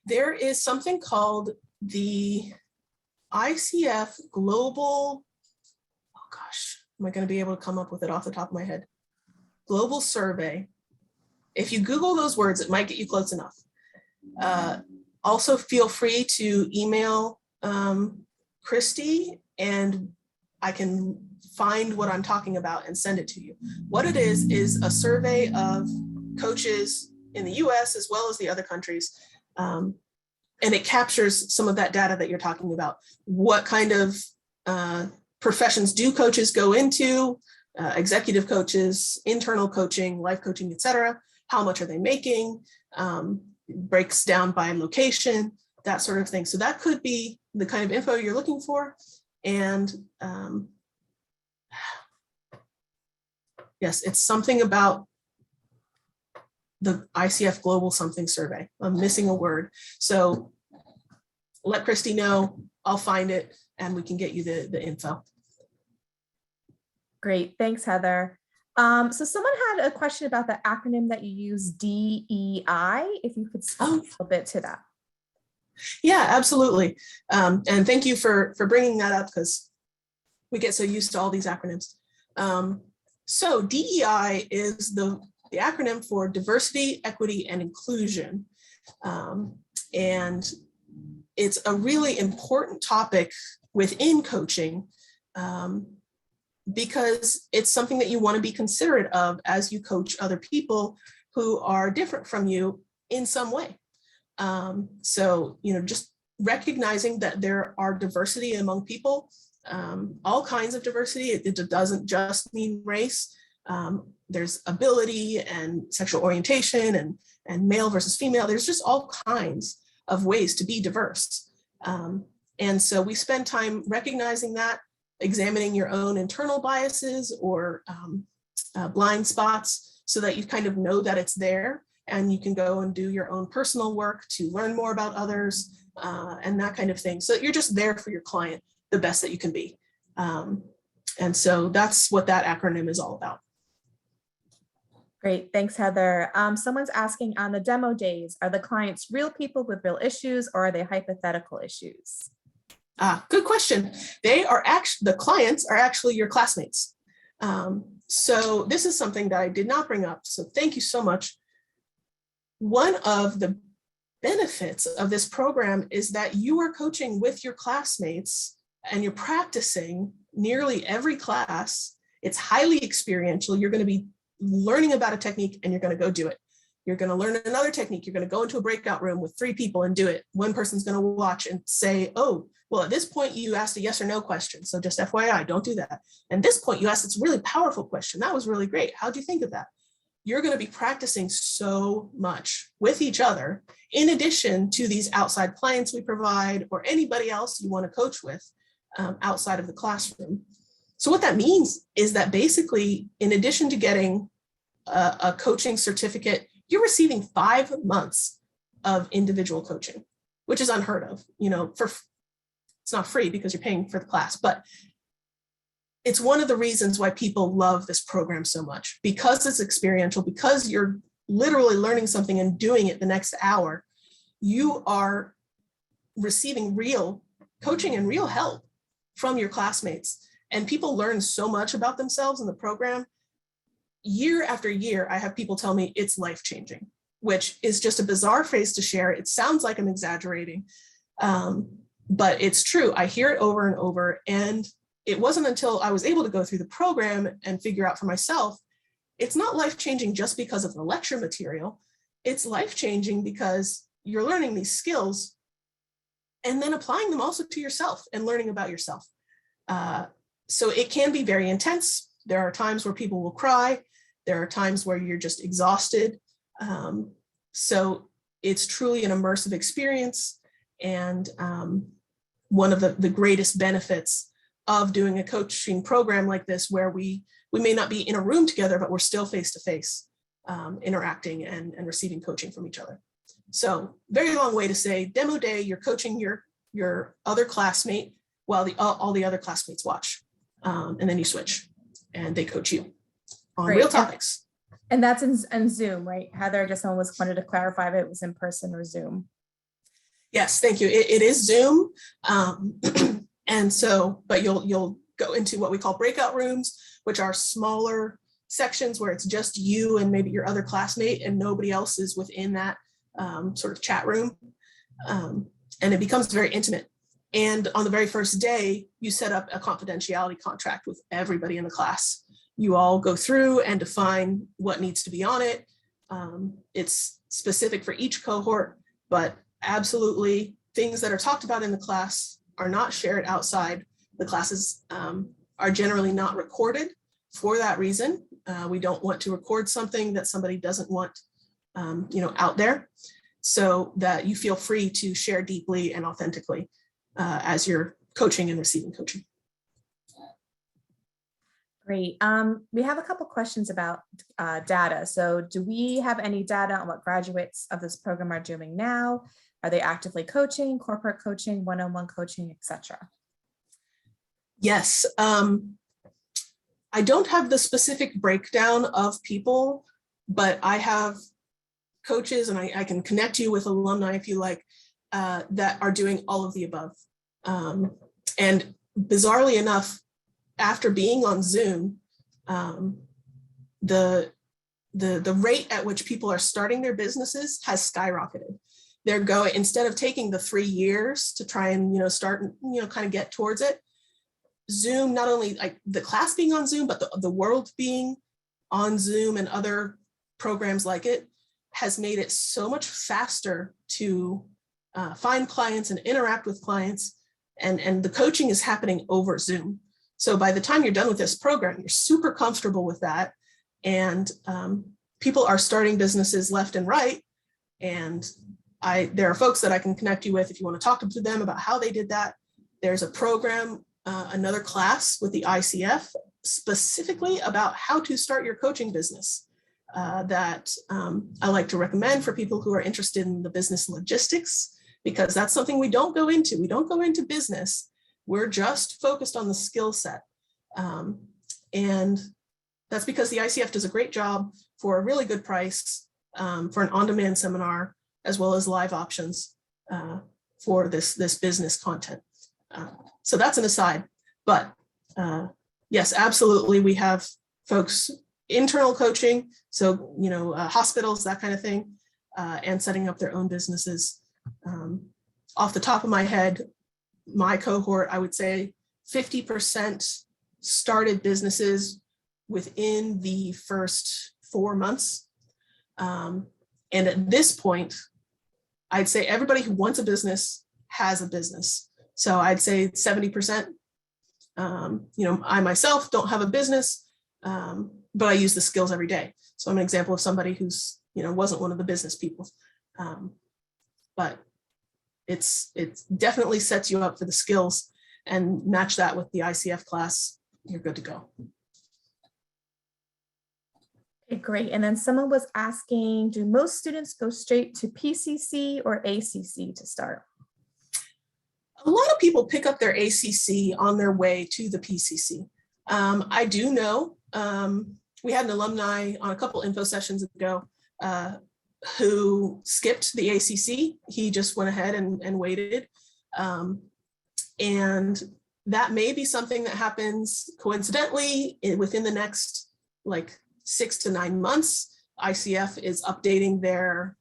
There is something called the ICF Global, oh gosh, am I going to be able to come up with it off the top of my head? Global Survey. If you Google those words, it might get you close enough. Also feel free to email Christy, and I can find what I'm talking about and send it to you. What it is a survey of coaches in the US as well as the other countries. And it captures some of that data that you're talking about. What kind of professions do coaches go into? Executive coaches, internal coaching, life coaching, et cetera. How much are they making? Breaks down by location, that sort of thing. So that could be the kind of info you're looking for. And yes, it's something about the ICF Global something survey. I'm missing a word. So let Christy know, I'll find it and we can get you the info. Great, thanks, Heather. So someone had a question about the acronym that you use, DEI, if you could speak a little bit to that. Yeah, absolutely. And thank you for bringing that up, because we get so used to all these acronyms. So DEI is the acronym for diversity, equity, and inclusion. And it's a really important topic within coaching, because it's something that you want to be considerate of as you coach other people who are different from you in some way. So, just recognizing that there are diversity among people, all kinds of diversity. It doesn't just mean race. There's ability and sexual orientation and male versus female. There's just all kinds of ways to be diverse. And so we spend time recognizing that, examining your own internal biases or blind spots so that you kind of know that it's there, and you can go and do your own personal work to learn more about others and that kind of thing. So you're just there for your client the best that you can be. And so that's what that acronym is all about. Great, thanks, Heather. Someone's asking, on the demo days, are the clients real people with real issues, or are they hypothetical issues? Good question. The clients are actually your classmates. So this is something that I did not bring up, so thank you so much. One of the benefits of this program is that you are coaching with your classmates and you're practicing nearly every class. It's highly experiential. You're going to be learning about a technique and you're going to go do it. You're going to learn another technique. You're going to go into a breakout room with 3 people and do it. One person's going to watch and say, oh, well, at this point you asked a yes or no question. So just FYI, don't do that. And this point you asked this really powerful question. That was really great. How'd you think of that? You're going to be practicing so much with each other, in addition to these outside clients we provide or anybody else you want to coach with outside of the classroom. So what that means is that basically, in addition to getting a coaching certificate, you're receiving 5 months of individual coaching, which is unheard of. It's not free because you're paying for the class, but it's one of the reasons why people love this program so much, because it's experiential, because you're literally learning something and doing it the next hour. You are receiving real coaching and real help from your classmates, and people learn so much about themselves in the program. Year after year, I have people tell me it's life-changing, which is just a bizarre phrase to share. It sounds like I'm exaggerating, but it's true. I hear it over and over, and it wasn't until I was able to go through the program and figure out for myself, it's not life-changing just because of the lecture material. It's life-changing because you're learning these skills and then applying them also to yourself and learning about yourself. So it can be very intense. There are times where people will cry. There are times where you're just exhausted. So it's truly an immersive experience. And one of the greatest benefits of doing a coaching program like this, where we may not be in a room together, but we're still face-to-face interacting and receiving coaching from each other. So very long way to say, demo day, you're coaching your other classmate while all the other classmates watch. And then you switch and they coach you on real topics. And that's in Zoom, right? Heather, just someone wanted to clarify if it was in person or Zoom. Yes, thank you. It is Zoom. And so, but you'll go into what we call breakout rooms, which are smaller sections where it's just you and maybe your other classmate and nobody else is within that sort of chat room. And it becomes very intimate. And on the very first day, you set up a confidentiality contract with everybody in the class. You all go through and define what needs to be on it. It's specific for each cohort, but absolutely things that are talked about in the class are not shared outside. The classes are generally not recorded for that reason. We don't want to record something that somebody doesn't want out there, so that you feel free to share deeply and authentically as you're coaching and receiving coaching. Great. We have a couple questions about data. So do we have any data on what graduates of this program are doing now? Are they actively coaching, corporate coaching, one-on-one coaching, etc.? Yes. I don't have the specific breakdown of people, but I have coaches, and I can connect you with alumni if you like, that are doing all of the above. And bizarrely enough, after being on Zoom, the rate at which people are starting their businesses has skyrocketed. They're going, instead of taking the 3 years to try and start and kind of get towards it, Zoom, not only like the class being on Zoom, but the world being on Zoom and other programs like it has made it so much faster to find clients and interact with clients. And the coaching is happening over Zoom. So by the time you're done with this program, you're super comfortable with that. And people are starting businesses left and right. And there are folks that I can connect you with if you want to talk to them about how they did that. There's a program, another class with the ICF specifically about how to start your coaching business that I like to recommend for people who are interested in the business logistics, because that's something we don't go into. We don't go into business. We're just focused on the skill set. And that's because the ICF does a great job for a really good price for an on-demand seminar, as well as live options for this business content. So that's an aside, but yes, absolutely. We have folks, internal coaching, so, hospitals, that kind of thing, and setting up their own businesses. Off the top of my head, my cohort, I would say 50% started businesses within the first 4 months. And at this point, I'd say everybody who wants a business has a business. So I'd say 70%, I myself don't have a business, but I use the skills every day. So I'm an example of somebody who's, wasn't one of the business people. But it definitely sets you up for the skills, and match that with the ICF class, you're good to go. Okay, great. And then someone was asking, do most students go straight to PCC or ACC to start? A lot of people pick up their ACC on their way to the PCC. I do know, we had an alumni on a couple info sessions ago who skipped the ACC. He just went ahead and waited. And that may be something that happens coincidentally within the next like 6 to 9 months. ICF is updating their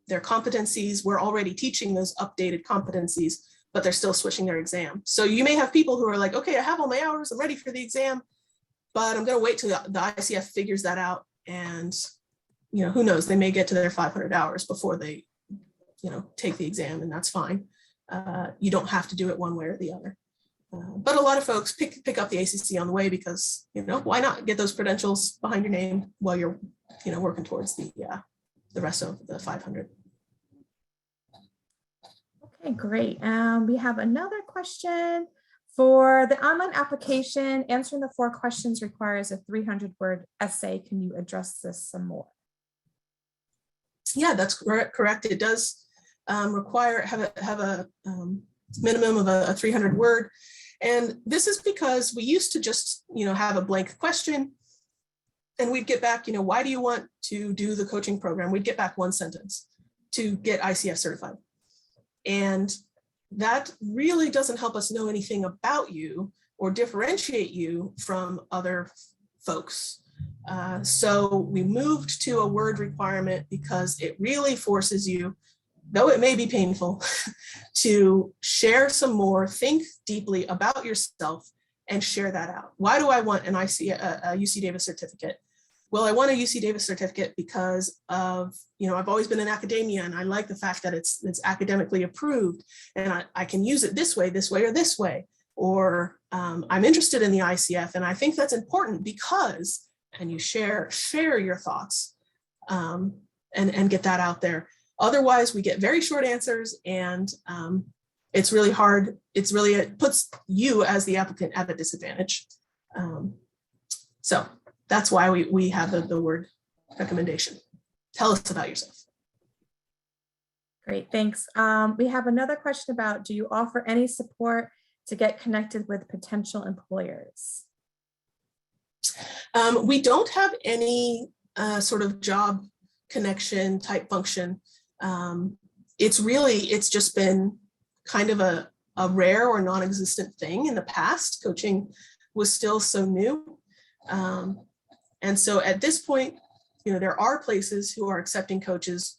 competencies. We're already teaching those updated competencies, but they're still switching their exam. So you may have people who are like, okay, I have all my hours, I'm ready for the exam, but I'm going to wait till the ICF figures that out. And, you know, who knows, they may get to their 500 hours before they, you know, take the exam, and that's fine. You don't have to do it one way or the other. But a lot of folks pick up the ACC on the way because, you know, why not get those credentials behind your name while you're, you know, working towards the rest of the 500. Okay, great. We have another question. For the online application, answering the 4 questions requires a 300-word essay. Can you address this some more? Yeah, that's correct. It does require have a minimum of a 300-word. And this is because we used to just, you know, have a blank question and we'd get back, you know, why do you want to do the coaching program? We'd get back one sentence to get ICF certified. And that really doesn't help us know anything about you or differentiate you from other folks. So we moved to a word requirement because it really forces you, though it may be painful, to share some more, think deeply about yourself and share that out. Why do I want a UC Davis certificate? Well, I want a UC Davis certificate because of, you know, I've always been in academia and I like the fact that it's academically approved and I can use it this way, or this way. Or I'm interested in the ICF and I think that's important because, and you share your thoughts and get that out there. Otherwise, we get very short answers and it's really hard. It puts you as the applicant at a disadvantage. So that's why we have the word recommendation. Tell us about yourself. Great, thanks. We have another question about, do you offer any support to get connected with potential employers? We don't have any sort of job connection type function. It's just been kind of a rare or non-existent thing in the past. Coaching was still so new. And so at this point, you know, there are places who are accepting coaches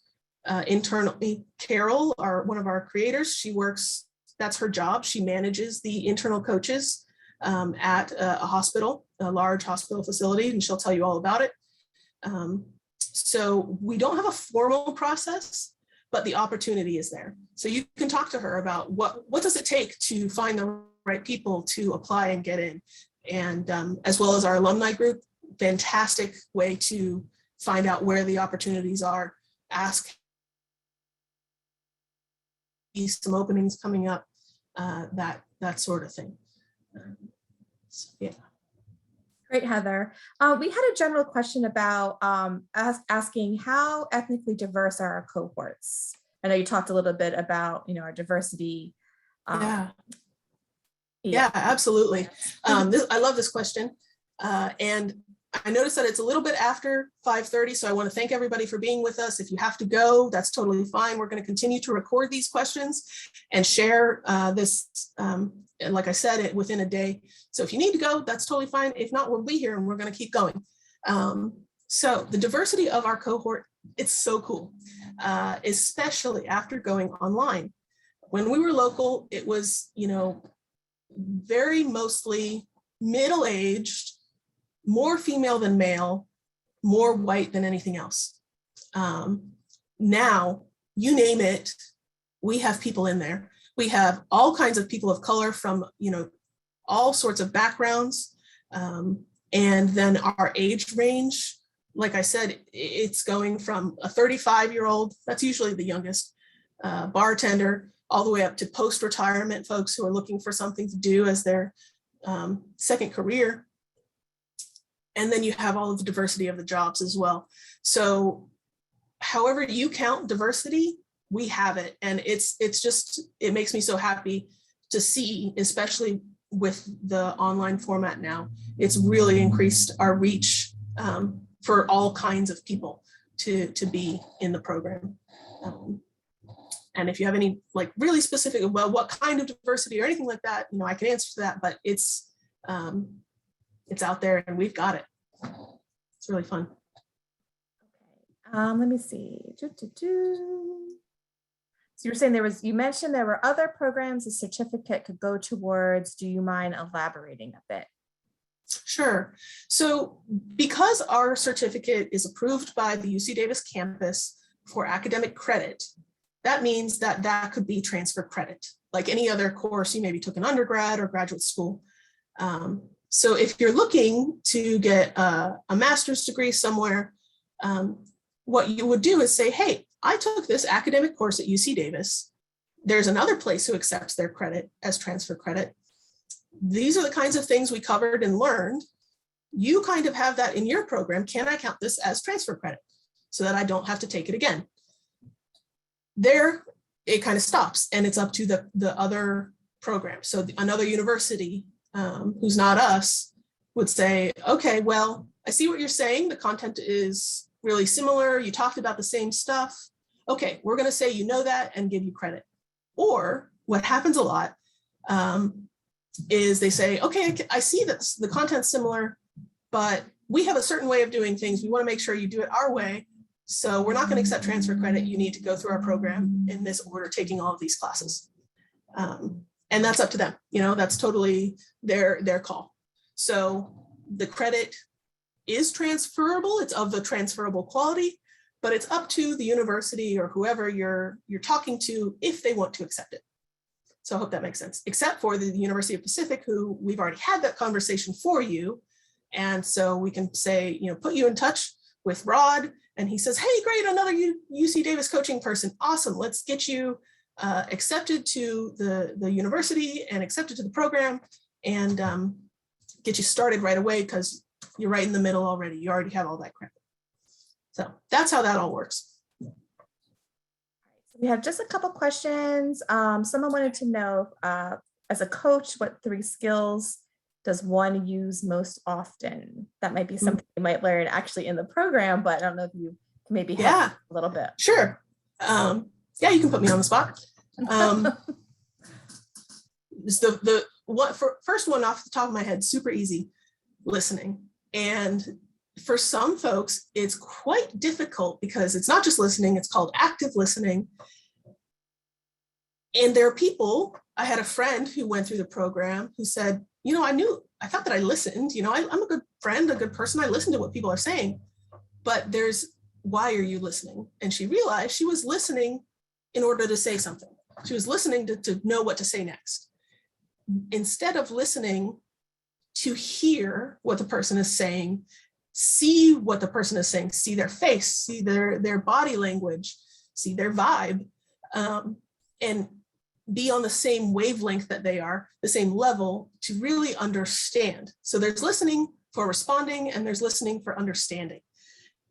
internally. Carol, one of our creators, she works, that's her job. She manages the internal coaches at a hospital, a large hospital facility, and she'll tell you all about it. So we don't have a formal process, but the opportunity is there. So you can talk to her about what does it take to find the right people to apply and get in. And as well as our alumni group, fantastic way to find out where the opportunities are, ask some openings coming up, that sort of thing. So, yeah. Great, Heather. We had a general question about asking how ethnically diverse are our cohorts? I know you talked a little bit about, you know, our diversity. Yeah, absolutely. I love this question. And I noticed that it's a little bit after 5:30, so I want to thank everybody for being with us. If you have to go, that's totally fine. We're going to continue to record these questions and share this, like I said, within a day. So if you need to go, that's totally fine. If not, we'll be here and we're going to keep going. So the diversity of our cohort, it's so cool, especially after going online. When we were local, it was, you know, very mostly middle-aged, more female than male, more white than anything else. Now, you name it, we have people in there. We have all kinds of people of color from, you know, all sorts of backgrounds. And then our age range, like I said, it's going from a 35-year-old, that's usually the youngest, bartender, all the way up to post-retirement folks who are looking for something to do as their second career. And then you have all of the diversity of the jobs as well. So however you count diversity, we have it. And it makes me so happy to see, especially with the online format now, it's really increased our reach for all kinds of people to be in the program. And if you have any like really specific, well, what kind of diversity or anything like that, I can answer to that, but it's out there and we've got it. It's really fun. Let me see. So you were saying you mentioned there were other programs a certificate could go towards. Do you mind elaborating a bit? Sure. So because our certificate is approved by the UC Davis campus for academic credit, that means that could be transfer credit, like any other course you maybe took in undergrad or graduate school. So if you're looking to get a master's degree somewhere, what you would do is say, hey, I took this academic course at UC Davis. There's another place who accepts their credit as transfer credit. These are the kinds of things we covered and learned. You kind of have that in your program. Can I count this as transfer credit so that I don't have to take it again? There, it kind of stops and it's up to the other program. So another university who's not us would say, okay, well, I see what you're saying. The content is really similar. You talked about the same stuff. Okay, we're going to say you know that and give you credit. Or what happens a lot is they say, okay, I see that the content's similar, but we have a certain way of doing things. We want to make sure you do it our way. So we're not going to accept transfer credit. You need to go through our program in this order, taking all of these classes. And that's up to them. That's totally their call. So the credit is transferable. It's of the transferable quality, but it's up to the university or whoever you're talking to if they want to accept it. So I hope that makes sense, except for the University of Pacific, who we've already had that conversation for you. And so we can say, put you in touch with Rod, and he says, hey, great, another UC Davis coaching person. Awesome, let's get you accepted to the university and accepted to the program and get you started right away because you're right in the middle already. You already have all that credit. So that's how that all works. We have just a couple questions. Someone wanted to know, as a coach, what 3 skills does one use most often? That might be something you might learn actually in the program, but I don't know if you can maybe help a little bit. Sure. Yeah, you can put me on the spot. First one off the top of my head, super easy, listening. And for some folks, it's quite difficult because it's not just listening, it's called active listening. And there are people, I had a friend who went through the program who said, I thought that I listened, I'm a good friend, a good person. I listen to what people are saying, but why are you listening? And she realized she was listening in order to say something. She was listening to know what to say next. Instead of listening to hear what the person is saying, see what the person is saying, see their face, see their body language, see their vibe, and be on the same wavelength that they are, the same level to really understand. So there's listening for responding and there's listening for understanding.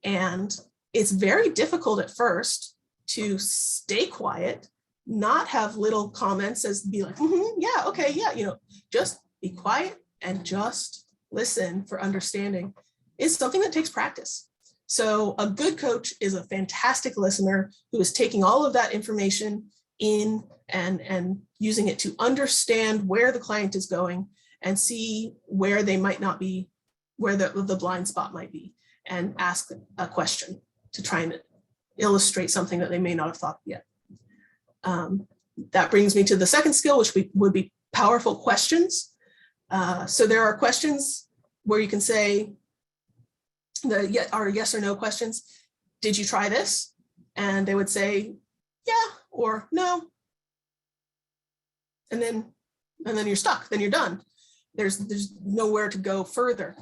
And it's very difficult at first to stay quiet, not have little comments as be like, yeah, okay, yeah, just be quiet and just listen for understanding is something that takes practice. So a good coach is a fantastic listener who is taking all of that information in and using it to understand where the client is going and see where they might not be, where the blind spot might be, and ask a question to try and illustrate something that they may not have thought yet. That brings me to the second skill, which would be powerful questions. So there are questions where you can say, are yes or no questions. Did you try this? And they would say, yeah, or no. And then you're stuck, then you're done. There's nowhere to go further.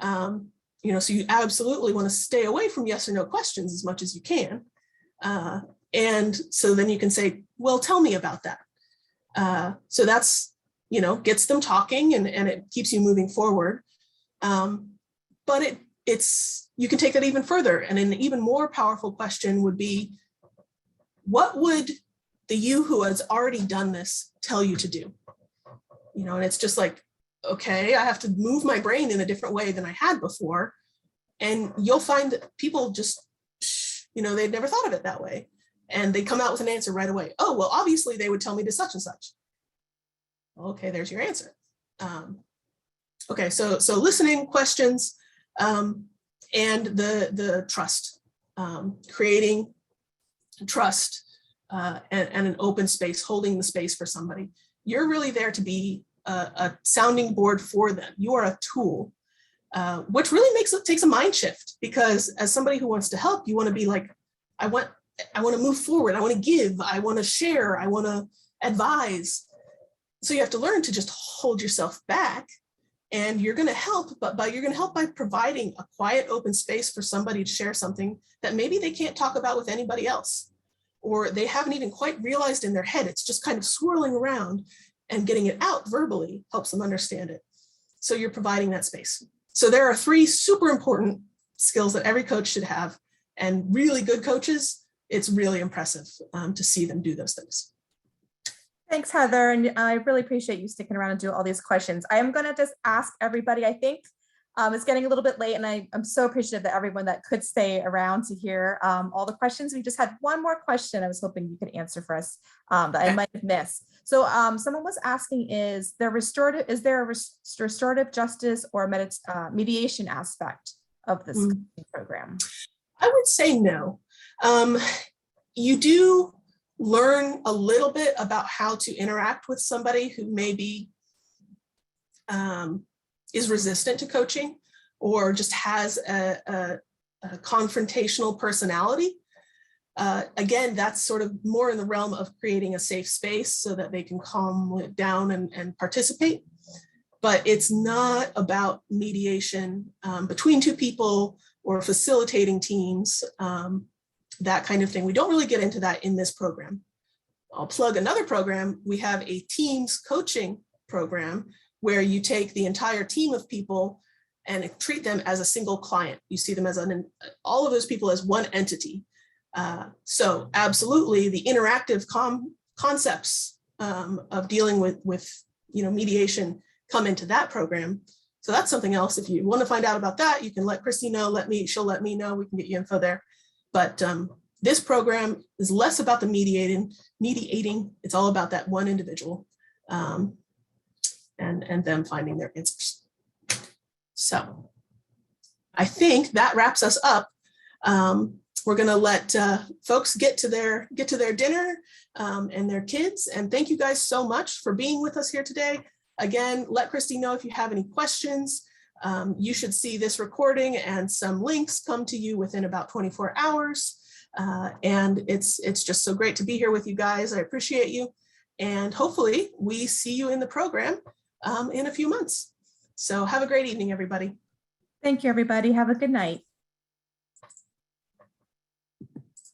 So you absolutely want to stay away from yes or no questions as much as you can. And so then you can say, well, tell me about that. So that's, gets them talking and it keeps you moving forward. But but you can take that even further. And an even more powerful question would be, what would the you who has already done this tell you to do? You know, and it's just like, okay, I have to move my brain in a different way than I had before. And you'll find that people just, you know, they'd never thought of it that way. And they come out with an answer right away. Oh, well, obviously they would tell me to such and such. Okay, there's your answer. Okay, so listening, questions, and the trust, creating trust and an open space, holding the space for somebody. You're really there to be a sounding board for them. You are a tool, which really takes a mind shift, because as somebody who wants to help, you want to be like, I want to move forward. I want to give. I want to share. I want to advise. So you have to learn to just hold yourself back, and you're going to help, but you're going to help by providing a quiet, open space for somebody to share something that maybe they can't talk about with anybody else, or they haven't even quite realized in their head. It's just kind of swirling around, and getting it out verbally helps them understand it. So you're providing that space. So there are 3 super important skills that every coach should have, and really good coaches, it's really impressive to see them do those things. Thanks, Heather. And I really appreciate you sticking around and do all these questions. I am going to just ask everybody, I think it's getting a little bit late, and I'm so appreciative that everyone that could stay around to hear all the questions. We just had one more question I was hoping you could answer for us that I might have missed. So someone was asking, is there a restorative justice or mediation aspect of this program? I would say no. You do learn a little bit about how to interact with somebody who maybe is resistant to coaching, or just has a confrontational personality. Again, that's sort of more in the realm of creating a safe space so that they can calm down and participate. But it's not about mediation between 2 people or facilitating teams, that kind of thing. We don't really get into that in this program. I'll plug another program. We have a teams coaching program where you take the entire team of people and treat them as a single client. You see them as all of those people as one entity. So absolutely, the interactive concepts of dealing with mediation come into that program. So that's something else. If you want to find out about that, you can let Christy know. She'll let me know. We can get you info there. But this program is less about the mediating. It's all about that one individual and them finding their answers. So I think that wraps us up. We're going to let folks get to their dinner and their kids. And thank you guys so much for being with us here today. Again, let Christy know if you have any questions. You should see this recording and some links come to you within about 24 hours. And it's just so great to be here with you guys. I appreciate you. And hopefully we see you in the program in a few months. So have a great evening, everybody. Thank you, everybody. Have a good night.